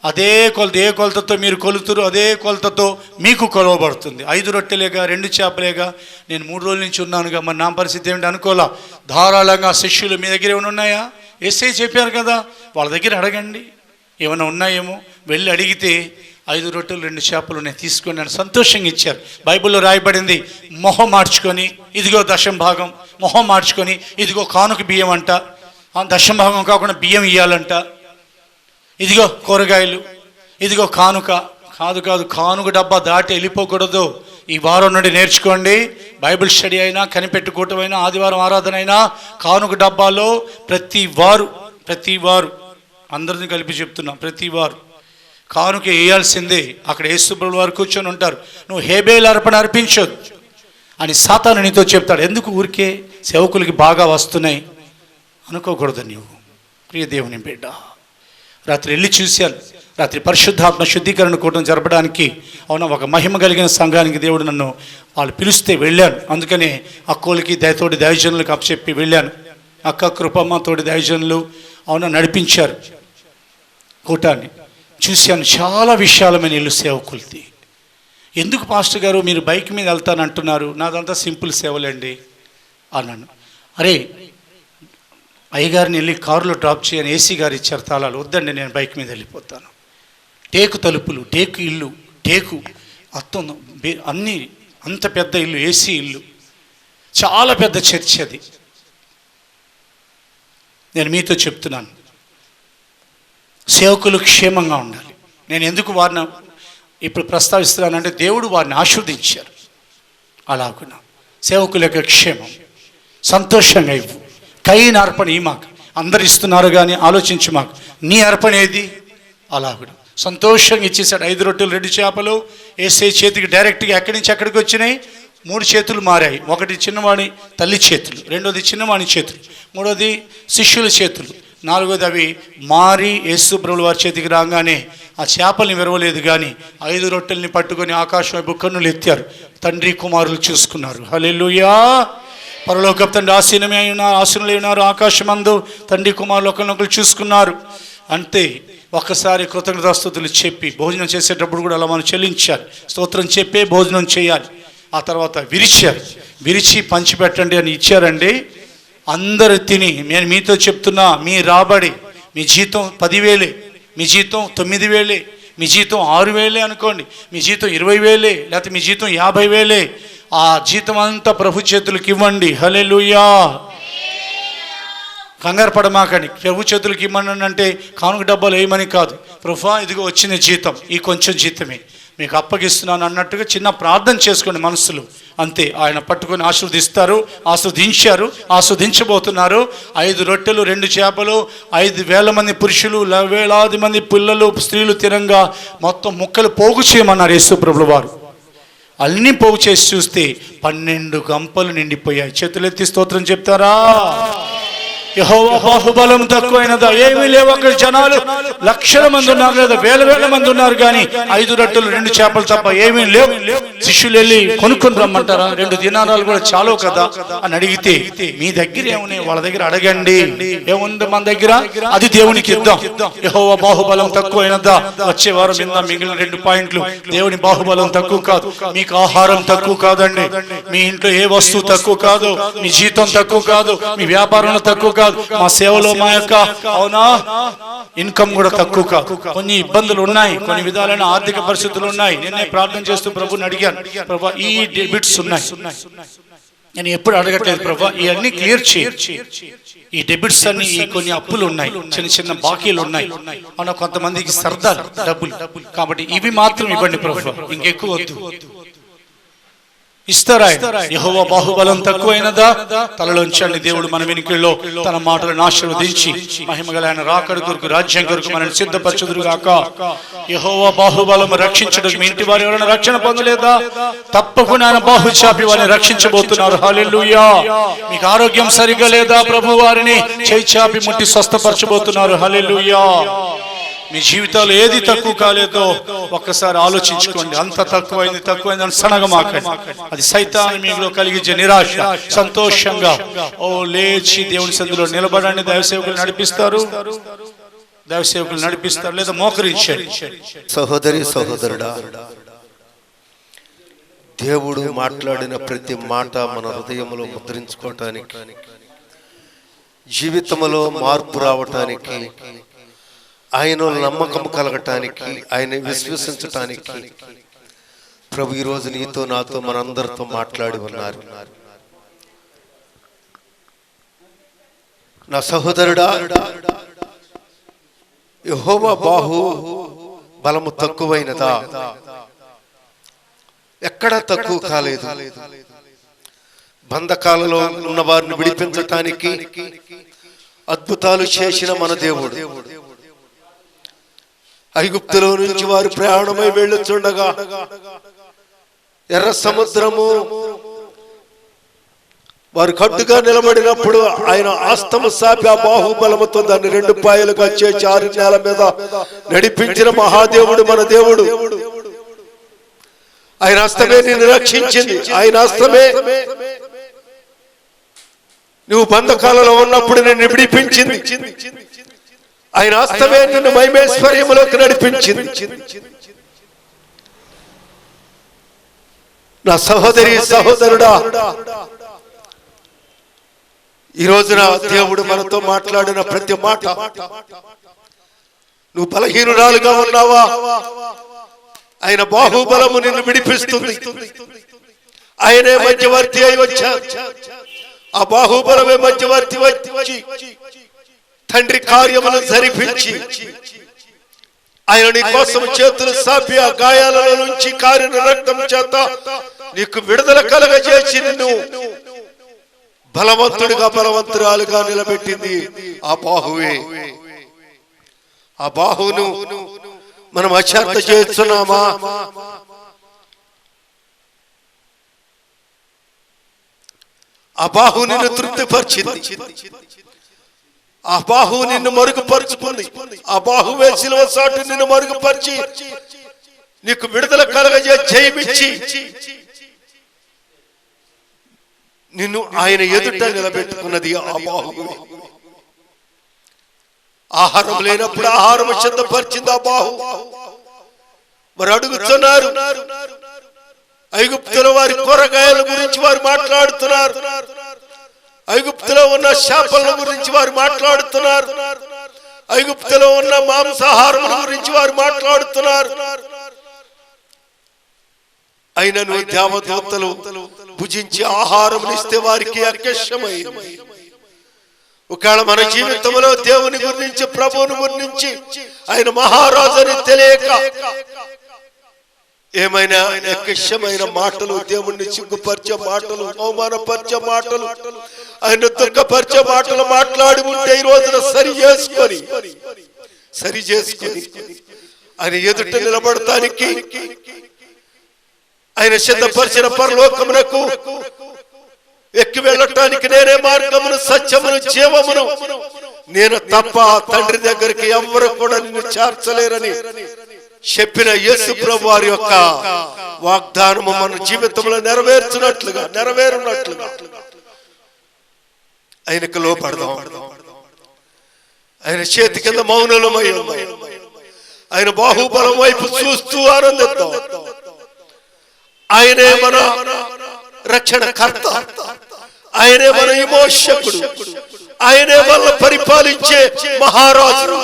అదే కొలత, ఏ కొలతతో మీరు కొలుతురు అదే కొలతతో మీకు కొలవబడుతుంది. 5 రొట్టెలేగా 2 చేపలేగా, నేను 3 రోజుల నుంచి ఉన్నానుగా, మరి నా పరిస్థితి ఏమిటి అనుకోలా. ధారాళంగా శిష్యులు మీ దగ్గర ఏమైనా ఉన్నాయా? యేసయ్య చెప్పారు కదా, వాళ్ళ దగ్గర అడగండి, ఏమైనా ఉన్నాయేమో. వెళ్ళి అడిగితే 5 రొట్టెలు 2 చేపలు నేను తీసుకొని నన్ను సంతోషంగా ఇచ్చారు. బైబిల్లో రాయబడింది, మొహం మార్చుకొని ఇదిగో దశం భాగం, మొహం మార్చుకొని ఇదిగో కానుక బియ్యం అంట, దశం భాగం కాకుండా బియ్యం ఇవ్వాలంట, ఇదిగో కూరగాయలు, ఇదిగో కానుక. కాదు, కానుక డబ్బా దాటి వెళ్ళిపోకూడదు. ఈ వారం నుండి నేర్చుకోండి. బైబిల్ స్టడీ అయినా, కనిపెట్టుకోవటం అయినా, ఆదివారం ఆరాధన అయినా, కానుక డబ్బాలో ప్రతి వారు అందరిని కలిపి చెప్తున్నాం, ప్రతి వారు కానుక వేయాల్సిందే. అక్కడ యేసుప్రభువు వారు కూర్చొని ఉంటారు. నువ్వు హేబేలు అర్పణ అర్పించొద్దు అని సాతాను నీతో చెప్తాడు. ఎందుకు ఊరికే సేవకులకి బాగా వస్తున్నాయి అనుకోకూడదు నీవు. ప్రియ దేవుని బిడ్డ, రాత్రి వెళ్ళి చూశాను. రాత్రి పరిశుద్ధాత్మ శుద్ధీకరణ కూటం జరపడానికి ఒక మహిమ కలిగిన సంఘానికి దేవుడు నన్ను వాళ్ళు పిలిస్తే వెళ్ళాను. అందుకనే అక్కోలకి దయతోటి దైవజనులకు అప్పచెప్పి వెళ్ళాను. అక్క కృపమ్మ తోటి దైవజనులు నడిపించారు కూటాన్ని. చూశాను, చాలా విశాలమైన ఇల్లు సేవకులది. ఎందుకు పాస్టర్ గారు మీరు బైక్ మీద వెళ్తానంటున్నారు? నాదంతా సింపుల్ సేవలండి అన్నాను. అరే, అయ్యగారిని వెళ్ళి కారులో డ్రాప్ చేయని ఏసీ గారు ఇచ్చారు తాళాలు. వద్దండి, నేను బైక్ మీద వెళ్ళిపోతాను. టేకు తలుపులు, టేకు ఇల్లు, టేకు అత్తం అన్నీ, అంత పెద్ద ఇల్లు, ఏసీ ఇల్లు, చాలా పెద్ద చర్చ్ అది. నేను మీతో చెప్తున్నాను, సేవకులు క్షేమంగా ఉండాలి. నేను ఎందుకు వారిని ఇప్పుడు ప్రస్తావిస్తున్నానంటే, దేవుడు వారిని ఆశీర్వదించారు. అలాగున్నా సేవకుల యొక్క క్షేమం, సంతోషంగా ఇవ్వు. కయ్యని అర్పణ ఈ మాకు అందరు ఇస్తున్నారు కానీ ఆలోచించు, మాకు నీ అర్పణ ఏది? అలాగున్నా సంతోషంగా ఇచ్చేసాడు. 5 రొట్టెలు 2 చేపలు యేసయ్య చేతికి డైరెక్ట్గా ఎక్కడి నుంచి ఎక్కడికి వచ్చినాయి? 3 చేతులు మారాయి. ఒకటి చిన్నవాడి తల్లి చేతులు, రెండోది చిన్నవాడి చేతులు, మూడోది శిష్యుల చేతులు, నాలుగోది అవి మారి యేసుప్రభువు వారి చేతికి రాగానే ఆ చేపల్ని విరవలేదు కానీ 5 రొట్టెల్ని పట్టుకొని ఆకాశం వైపు కన్నులు ఎత్తారు. తండ్రి కుమారులు చూసుకున్నారు. హల్లెలూయా. పరలోకపు తండ్రి ఆసీనులై ఉన్నారు. ఆకాశమందు తండ్రి కుమారులు ఒకరినొకరు చూసుకున్నారు. అంతే. ఒక్కసారి కృతజ్ఞతాస్తుతులు చెప్పి భోజనం చేసేటప్పుడు కూడా అలా మనం చెల్లించాలి. స్తోత్రం చెప్పే భోజనం చేయాలి. ఆ తర్వాత విరిచి పంచిపెట్టండి అని ఇచ్చారండి. అందరు తిని, నేను మీతో చెప్తున్నా, మీ రాబడి, మీ జీతం 10,000, మీ జీతం 9,000, మీ జీతం 6,000 అనుకోండి, మీ జీతం 20,000, లేకపోతే మీ జీతం 50,000, ఆ జీతం అంతా ప్రభు చేతులకు ఇవ్వండి. హల్లెలూయా. కంగారు పడమాకండి. ప్రభు చేతులకు ఇవ్వమని అంటే కానుక డబ్బాలు వేయమని కాదు. ప్రభువా, ఇదిగో వచ్చిన జీతం, ఈ కొంచెం జీతమే మీకు అప్పగిస్తున్నాను అన్నట్టుగా చిన్న ప్రార్థన చేసుకోండి మనసులో. అంతే. ఆయన పట్టుకొని ఆశీర్వదించారు, ఆస్వాదించబోతున్నారు. 5 రొట్టెలు 2 చేపలు, 5,000 మంది పురుషులు, వేలాది మంది పిల్లలు స్త్రీలు తినంగా మొత్తం ముక్కలు పోగు చేయమన్నారు యేసుప్రభువు వారు. అన్నీ పోగు చేసి చూస్తే 12 గంపలు నిండిపోయాయి. చేతులెత్తి స్తోత్రం చెప్తారా? యెహోవా బాహుబలం తక్కువైనదా? ఏమీ లేవు. అక్కడ జనాలు లక్షల మంది ఉన్నారు, లేదా వేల మంది ఉన్నారు, కానీ 5 రొట్టెలు 2 చేపలు తప్ప ఏమీ లేవు. శిష్యులు వెళ్ళి కొనుక్కొని రమ్మంటారా? 2 దినారాలు కూడా చాలు కదా అని అడిగితే, మీ దగ్గర ఏమున్నాయి వాళ్ళ దగ్గర అడగండి. ఏముంది మన దగ్గర, అది దేవునికి ఇద్దాం. యెహోవా బాహుబలం తక్కువైనదా? వచ్చే వారం విందాం మిగిలిన 2 పాయింట్లు. దేవుని బాహుబలం తక్కువ కాదు. మీకు ఆహారం తక్కువ కాదండి. మీ ఇంట్లో ఏ వస్తువు తక్కువ కాదు. మీ జీతం తక్కువ కాదు. మీ వ్యాపారంలో తక్కువ కాదు. మా సేవలో మా యొక్క ఇన్కమ్ కూడా తక్కువ కాదు. కొన్ని ఇబ్బందులు ఉన్నాయి, కొన్ని విధాలైన ఆర్థిక పరిస్థితులు ఉన్నాయి. నిన్నే ప్రార్థన చేస్తూ ప్రభుని అడిగాను, ప్రభా ఈ డెబిట్స్ ఉన్నాయి, నేను ఎప్పుడు అడగట్లేదు ప్రభా ఇవన్నీ క్లియర్ చేయి. ఈ డెబిట్స్ అన్ని, ఈ కొన్ని అప్పులు ఉన్నాయి, చిన్న బాకీలు ఉన్నాయి అన్న కొంతమందికి సరదా డబ్బులు, కాబట్టి ఇవి మాత్రం ఇవ్వండి ప్రభా, ఇంకెక్కువ వద్దు. ఇస్తారా? యెహోవా బాహుబలం తక్కువైనదా? తలలోంచండి. దేవుడు మన వెనుకల్లో తన మాటలను ఆశీర్వదించి మహిమగల ఆయన రాకడ కొరకు, రాజ్యం కొరకు మనల్ని సిద్ధపరచుదురుగాక. యెహోవా బాహుబలం రక్షించడానికి మీ ఇంటి వారు ఎవరైనా రక్షణ పొందలేదా? తప్పకుండా ఆయన బాహు చాపి వారిని రక్షించబోతున్నారు. హల్లెలూయా. మీకు ఆరోగ్యం సరిగా లేదా? ప్రభు వారిని చేయి చాపి ముట్టి స్వస్థపరచబోతున్నారు. హల్లెలూయా. మీ జీవితాలు ఏది తక్కువ కాలేదో ఒక్కసారి ఆలోచించుకోండి. అంత తక్కువైంది అని సనగమాకండి. అది సైతాను మీలో కలిగించే నిరాశ. సంతోషంగా లేచి దేవుని సన్నిధిలో నిలబడండి. దైవ సేవకులు నడిపిస్తారు. దైవ సేవకులు నడిపిస్తారు లేదా మోకరించాడు. సహోదరి సహోదరుడా, దేవుడు మాట్లాడిన ప్రతి మాట మన హృదయంలో ముద్రించుకోవటానికి, జీవితంలో మార్పు రావటానికి, ఆయన నమ్మకం కలగటానికి, ఆయన విశ్వసించటానికి ప్రభు ఈరోజు నీతో నాతో మనందరితో మాట్లాడి ఉన్నారు. నా సహోదరుడా, యెహోవా బాహు బలము తక్కువైనదా? ఎక్కడా తక్కువ కాలేదు. బంధకాలలో ఉన్న వారిని విడిపించటానికి అద్భుతాలు చేసిన మన దేవుడు, ఐగుప్తులో నుంచి వారు ప్రయాణమై వెళ్ళుచుండగా ఎర్ర సముద్రము వారు కట్టుగా నిలబడినప్పుడు ఆయన ఆస్తమ సాపి ఆ బాహుబలముతో దాన్ని 2 పాయలుగా చేసి 6 నేల మీద నడిపించిన మహాదేవుడు మన దేవుడు. ఆయన హస్తమే నిన్ను రక్షించింది. ఆయన హస్తమే నువ్వు బంధకాలలో ఉన్నప్పుడు నిన్ను విడిపించింది. ఆయన హస్తమే నిన్ను మహిమేశ్వర్యములోకి నడిపించింది. నా సహోదరి సహోదరుడా, ఈ రోజున దేవుడు మనతో మాట్లాడిన ప్రతి మాట, నువ్వు బలహీనురాలుగా ఉన్నావా? ఆయన బాహుబలము నిన్ను విడిపిస్తుంది. ఆయనే మధ్యవర్తి అయి వచ్చారు. ఆ బాహుబలమే మధ్యవర్తి వచ్చి తండ్రి కార్యములు జరిపించి ఆయన నీ కోసం చేతులు సాపి ఆ గాయాలలో నుంచి కారిన రక్తం చేత నీకు విడుదల కలగజేసి నిన్ను బలవంతుడిగా బలవంతురాలుగా నిలబెట్టింది ఆ బాహువే. ఆ బాహువును మనం అశ్రద్ధ చేస్తున్నామా? ఆ బాహు నిన్ను తృప్తిపరిచింది. ఆ బాహు నిన్ను మరుగుపరుచుకుంది. ఆ బాహువే శిలువ సాటు నిన్ను మరుగుపరిచి నీకు విడుదల కలగజే జయమిచ్చి నిన్ను ఆయన ఎదుట నిలబెట్టుకున్నది ఆ బాహువే. ఆహారం లేనప్పుడు ఆహారం సిద్ధపరిచింది ఆ బాహు. వారు అడుగుతున్నారు, ఐగుప్తులో వారి కూరగాయల గురించి వారు మాట్లాడుతున్నారు, ఐగుప్తులో ఉన్న చేపల గురించి వారు మాట్లాడుతున్నారు, ఐగుప్తులో ఉన్న మాంసాహారం గురించి వారు మాట్లాడుతున్నారు. అయినను దేవదూతలు భుజించి ఆహారం ఇస్తే వారికి అకస్మాత్తు. ఒకవేళ మన జీవితంలో దేవుని గురించి, ప్రభువుని గురించి, ఆయన మహారాజుని తెలియక ఏమైనా అకస్మాత్తైన మాటలు, దేవుణ్ణి సిగ్గుపరిచే మాటలు, అవమానపరిచే మాటలు, ఆయన దుఃఖపరిచే మాటలు మాట్లాడి ఉంటే ఈ రోజున సరి చేసుకొని ఆయన ఎదుట నిలబడటానికి ఆయన సిద్ధపరిచిన పరలోకమునకు ఎక్కి వెళ్ళటానికి నేనే మార్గమును, సత్యమును, జీవమును, నేను తప్ప తండ్రి దగ్గరికి ఎవరు కూడా నిన్ను చేర్చలేరని చెప్పిన యేసు ప్రభు వారి యొక్క వాగ్దానము మన జీవితంలో నెరవేరునట్లుగా ఆయనకు లోపడదాం. ఆయన చేతి కింద మౌనమై ఆయన బాహుబలం వైపు చూస్తూ ఆనందిద్దాం. ఆయనే మన రక్షణ కర్త, ఆయనే మన విమోచకుడు, ఆయనే మన పరిపాలించే మహారాజు.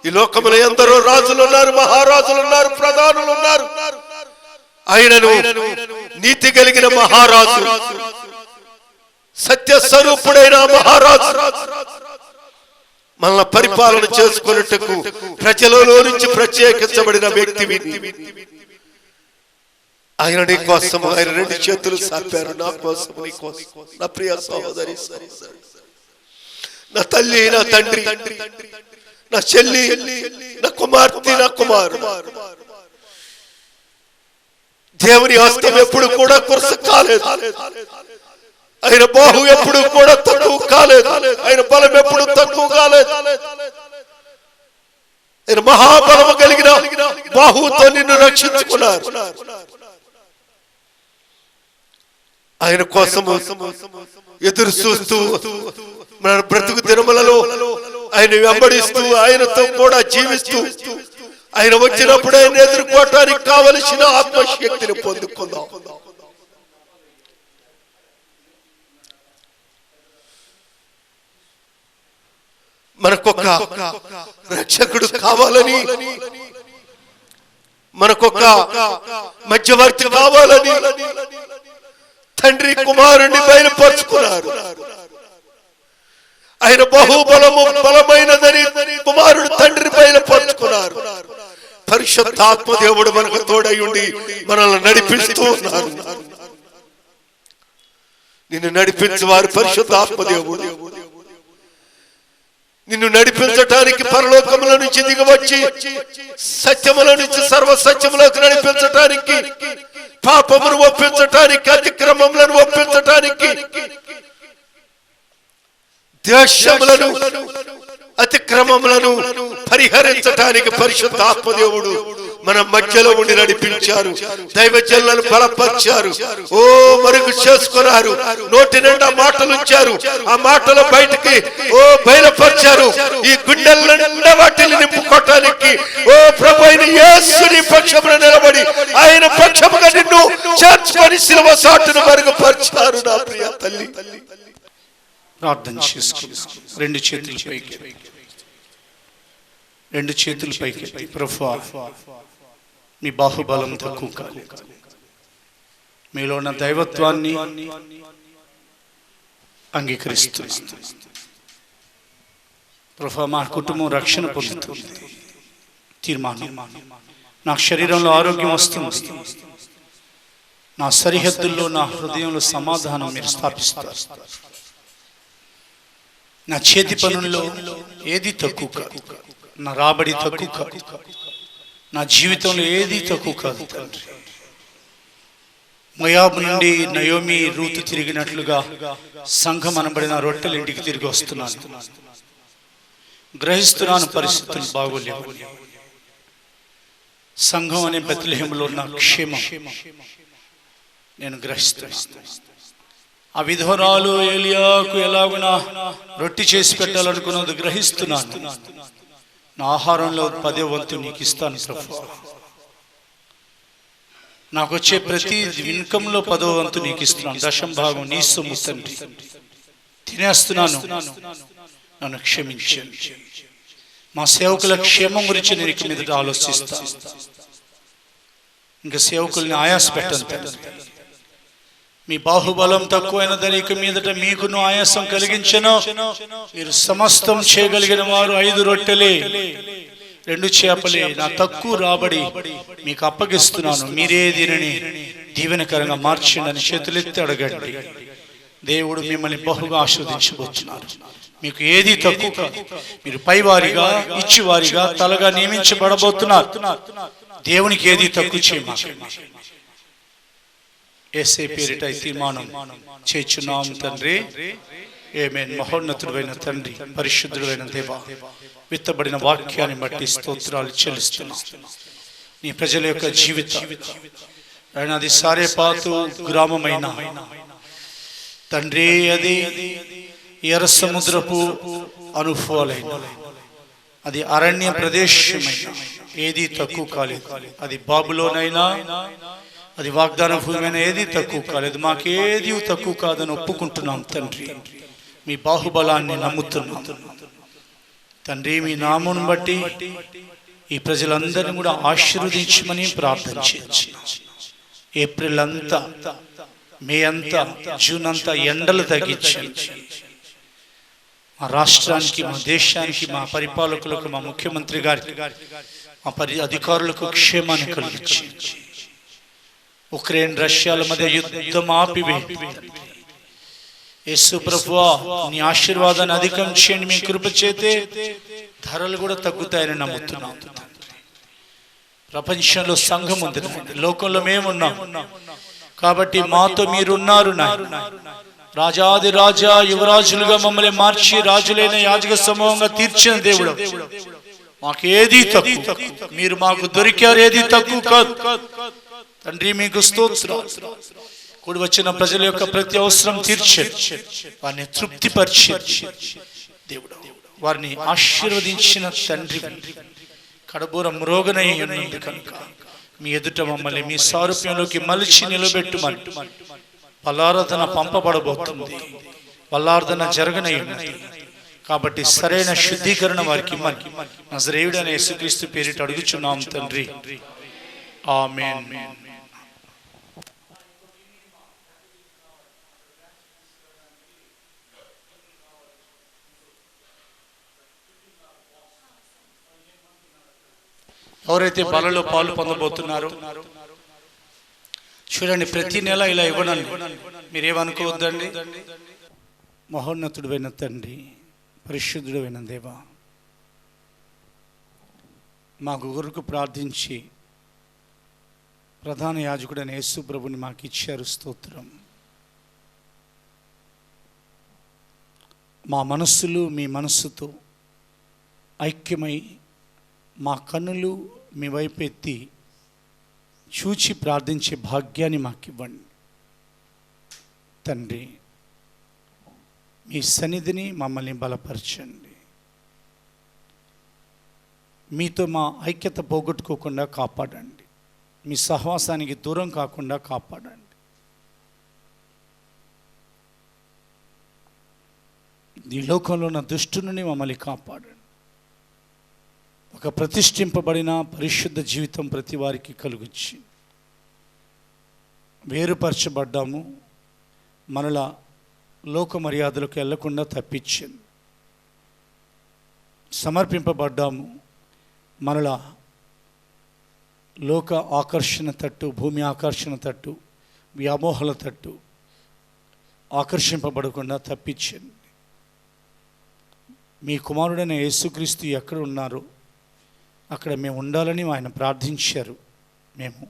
ఈ లోకములో ఎందరో రాజులు ఉన్నారు, మహారాజులు ఉన్నారు, ప్రధానులు ఉన్నారు. ఆయనను నీతి కలిగిన మహారాజు, సత్య స్వరూపుడైన మహారాజు మనల్ని పరిపాలన చేసుకున్నట్టుకు ప్రజలలో నుంచి ప్రత్యేకించబడిన వ్యక్తి. ఆయన నీ కోసం ఆయన 2 చేతులు సాపారు. నా కోసం, నీ కోసం. నా ప్రియ సహోదరి, నా తల్లి, నా తండ్రి, నా చెల్లి, నా కుమార్తె, నా కుమారుడు, దేవుని హస్తం ఎప్పుడు కూడా కురస కాలేదు. ఆయన బాహు ఎప్పుడు కూడా తక్కువ కాలేదు. ఆయన బలం ఎప్పుడు తక్కువ కాలేదు. ఆయన మహాబలము కలిగిన బాహుతో నిన్ను రక్షించుకున్నారు. ఆయన కోసం ఎదురు చూస్తూ మన బ్రతుకు దినములలో ఆయన వెంబడిస్తూ ఆయనతో కూడా జీవిస్తూ ఆయన వచ్చినప్పుడు ఆయన ఎదుర్కోవటానికి కావలసిన ఆత్మశక్తిని పొందుకుందాం. మనకొక రక్షకుడు కావాలని, మనకొక మధ్యవర్తి కావాలని తండ్రి కుమారుణ్ణి బయలుపరుచుకున్నారు. ఆయన బలమైనదని కుమారుడు తండ్రి బయలుపరుచుకున్నారు. పరిశుద్ధాత్మ దేవుడు మనకు తోడై ఉండి మనల్ని నడిపిస్తూ ఉన్నారు. నిన్ను నడిపించు వారు పరిశుద్ధాత్మ దేవుడు. నిన్ను నడిపించటానికి పరలోకముల నుంచి దిగవచ్చి సత్యముల నుంచి సర్వ సత్యములకు నడిపించటానికి, పాపమును ఒప్పించటానికి, అతిక్రమములను ఒప్పించటానికి, ద్వేషములను అతిక్రమములను పరిహరించటానికి పరిశుద్ధాత్మ దేవుడు మన మధ్యలో ఉండి నడిపించారు. దైవజనులను బలపరిచారు. ఓ మరుగు చేసుకున్నారు. నోటి నిండా మాటలు ఉంచారు. ఆ మాటలు బయటికి బయలుపరిచారు. ఈ గుండెల నిండా వాటిని నింపుకోవటానికి ఓ ప్రభు అయిన యేసుని పక్షమున నిలబడి ఆయన పక్షముగా నిన్ను చేర్చుకొని శిలువ సాటును మరుగుపరిచారు. నా ప్రియ తల్లి, ప్రార్థన చేసుకుందాం. రెండు చేతులు పైకి, రెండు చేతులు పైకి. ప్రభువా, మీ బాహుబలం తక్కువ కాదు. మీలో ఉన్న దైవత్వాన్ని అంగీకరిస్తున్నాను. ప్రభువా, మా కుటుంబం రక్షణ పొందుతుంది. తీర్మానం, నా శరీరంలో ఆరోగ్యం వస్తుంది. నా సరిహద్దుల్లో, నా హృదయంలో సమాధానం మీరు స్థాపిస్తారు. నా చేతి పనుల్లో ఏది తక్కువ కాదు. నా రాబడి తక్కువ కాదు. నా జీవితంలో ఏది తక్కువ కాదు తండ్రి. మోయాబు నుండి నయోమి రూతు తిరిగినట్లుగా సంఘం అనబడిన రొట్టెల ఇంటికి తిరిగి వస్తున్నాను. గ్రహిస్తున్నాను పరిస్థితులు బాగోలేవు. సంఘం అనే బెత్లెహేములో ఉన్న క్షేమం నేను గ్రహిస్తున్నాను. ఆ విధవరాలు ఏలియాకు ఎలాగునా రొట్టె చేసి పెట్టాలనుకున్నది గ్రహిస్తున్నాను. నా ఆహారంలో 10వ వంతు నీకు ఇస్తాను ప్రభువా. నాకు వచ్చే ప్రతి ఇన్కంలో 10వ వంతు నీకు ఇస్తున్నాను. 10వ భాగం నీ సొమ్ము తండ్రి. తినేస్తున్నాను, నన్ను క్షమించండి. మా సేవకుల క్షేమం గురించి నేను ఇక మీదట ఆలోచిస్తాను. ఇంకా సేవకుల్ని ఆయాస పెట్టను తండ్రి. మీ బాహుబలం తక్కువైనదని ఇక మీదట మీకును ఆయాసం కలిగించను. మీరు సమస్తం చేయగలిగిన వారు. 5 రొట్టెలే 2 చేపలే నా తక్కువ రాబడి మీకు అప్పగిస్తున్నాను. మీరే దీనిని దీవెనకరంగా మార్చిండని చేతులెత్తి అడగండి. దేవుడు మిమ్మల్ని బహుగా ఆశీర్వదించబోతున్నారు. మీకు ఏది తక్కువ కాదు. మీరు పైవారిగా, ఇచ్చివారిగా, తలగా నియమించబడబోతున్నారు. దేవునికి ఏది తక్కువ చేయమాకండి. యేసే పేరిట తీర్మానం చేయుచున్నాం తండ్రి. ఆమేన్. మహోన్నతుడైన తండ్రి, పరిశుద్ధుడైన దేవా, విత్తబడిన వాక్యాన్ని బట్టి స్తోత్రాలు చెల్లిస్తున్నాం. నీ ప్రజల యొక్క జీవితం అది సారేపాతు గ్రామమైన తండ్రి, అది ఎర్ర సముద్రపు అనుభవాలైన, అది అరణ్య ప్రదేశమైన, ఏది తక్కువ కాలేదు. అది బాబులోనైనా, అది వాగ్దాన భూమి, ఏది తక్కువ కాలేదు. మాకేది తక్కువ కాదని ఒప్పుకుంటున్నాం తండ్రి. మీ బాహుబలాన్ని నమ్ముతున్నాం తండ్రి. మీ నామమును బట్టి ఈ ప్రజలందరినీ కూడా ఆశీర్వదించమని ప్రార్థన చేయొచ్చు. ఏప్రిల్ అంతా, మే అంతా, జూన్ అంతా ఎండలు తగ్గించండి. మా రాష్ట్రానికి, మా దేశానికి, మా పరిపాలకులకు, మా ముఖ్యమంత్రి గారికి, మా అధికారులకు క్షేమాన్ని కలిగించండి. ఉక్రెయిన్ రష్యాల మధ్య యుద్ధం ఆపివే. యేసు ప్రభువా, నీ ఆశీర్వాదాన్ని అధికం చేయండి. మీ కృప చేతే ధరలు కూడా తగ్గుతాయని నమ్ముతున్నాం. ప్రపంచంలో సంఘం ఉంది, లోకంలో మేమున్నాం కాబట్టి మాతో మీరున్నారు. రాజాది రాజా, యువరాజులుగా మమ్మల్ని మార్చి రాజులైన యాజక సమూహంగా తీర్చిన దేవుడు. మాకేది తక్కువ, మీరు మాకు దొరికారు. ఏది తక్కువ కాదు తండ్రి. మీకు స్తోత్రాలు. కూడి వచ్చిన ప్రజల యొక్క ప్రతి అవసరం తీర్చండి, వారిని తృప్తిపరిచండి దేవుడు. వారిని ఆశీర్వదించిన తండ్రి, కడబూర మ్రోగనై ఉన్నది కనుక మీ ఎదుట మమ్మల్ని మీ సారూప్యంలోకి మలిచి నిలబెట్టుమని. పల్లారాధన పంపబడబోతుంది, పల్లారాధన జరగనై ఉన్నది కాబట్టి సరైన శుద్ధీకరణ వారికి ఇమ్మని నజరేయుడైన యేసుక్రీస్తు పేరిట అడుగుచున్నాం తండ్రి, ఆమేన్. ఎవరైతే బలలో పాలు పొందబోతున్నారో చూడండి, ప్రతి నెల ఇలా ఇవ్వనండి, మీరేమనుకోవద్దండి. మహోన్నతుడైన తండ్రి, పరిశుద్ధుడైన దేవా, మా గురుకు ప్రార్థించి ప్రధాన యాజకుడైన యేసు ప్రభుని మాకు ఇచ్చారు. స్తోత్రం. మా మనస్సులు మీ మనస్సుతో ఐక్యమై మా కన్నులు మీ వైపు ఎత్తి చూచి ప్రార్థించే భాగ్యాన్ని మాకు ఇవ్వండి తండ్రి. మీ సన్నిధిని మమ్మల్ని బలపరచండి. మీతో మా ఐక్యత పోగొట్టుకోకుండా కాపాడండి. మీ సహవాసానికి దూరం కాకుండా కాపాడండి. ఈ లోకంలో ఉన్న దుష్టుని మమ్మల్ని కాపాడండి. ఒక ప్రతిష్ఠింపబడిన పరిశుద్ధ జీవితం ప్రతి వారికి కలుగుచ్చి వేరుపరచబడ్డాము, మనల లోక మర్యాదలకు వెళ్లకుండా తప్పించింది. సమర్పింపబడ్డాము, మనల లోక ఆకర్షణ తట్టు, భూమి ఆకర్షణ తట్టు, వ్యామోహాల తట్టు ఆకర్షింపబడకుండా తప్పించింది. మీ కుమారుడైన యేసుక్రీస్తు ఎక్కడ ఉన్నారో అక్కడ మేము ఉండాలని ఆయన ప్రార్థించారు. మేము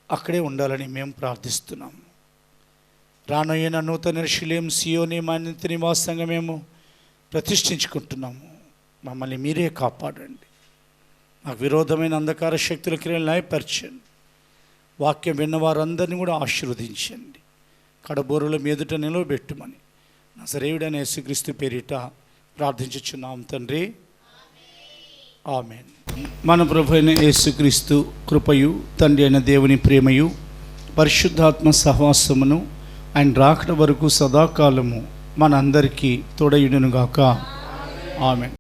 అక్కడే ఉండాలని మేము ప్రార్థిస్తున్నాము. రానయ్యన నూతన యెరూషలేము సియోని మాన్యత నివాసంగా మేము ప్రతిష్ఠించుకుంటున్నాము. మమ్మల్ని మీరే కాపాడండి. మాకు విరోధమైన అంధకార శక్తుల క్రియలు న్యాయపరచండి. వాక్యం విన్నవారందరినీ కూడా ఆశీర్వదించండి. కడబోరుల మీదుట నిలవబెట్టుమని నజరేయుడైన యేసుక్రీస్తు పేరిట ప్రార్థించుచున్నాం తండ్రి, ఆమేన్. మన ప్రభు అయిన యేసుక్రీస్తు కృపయు, తండ్రి అయిన దేవుని ప్రేమయు, పరిశుద్ధాత్మ సహవాసమును ఆయన రాకడ వరకు సదాకాలము మనందరికీ తోడయుడునుగాక. ఆమేన్.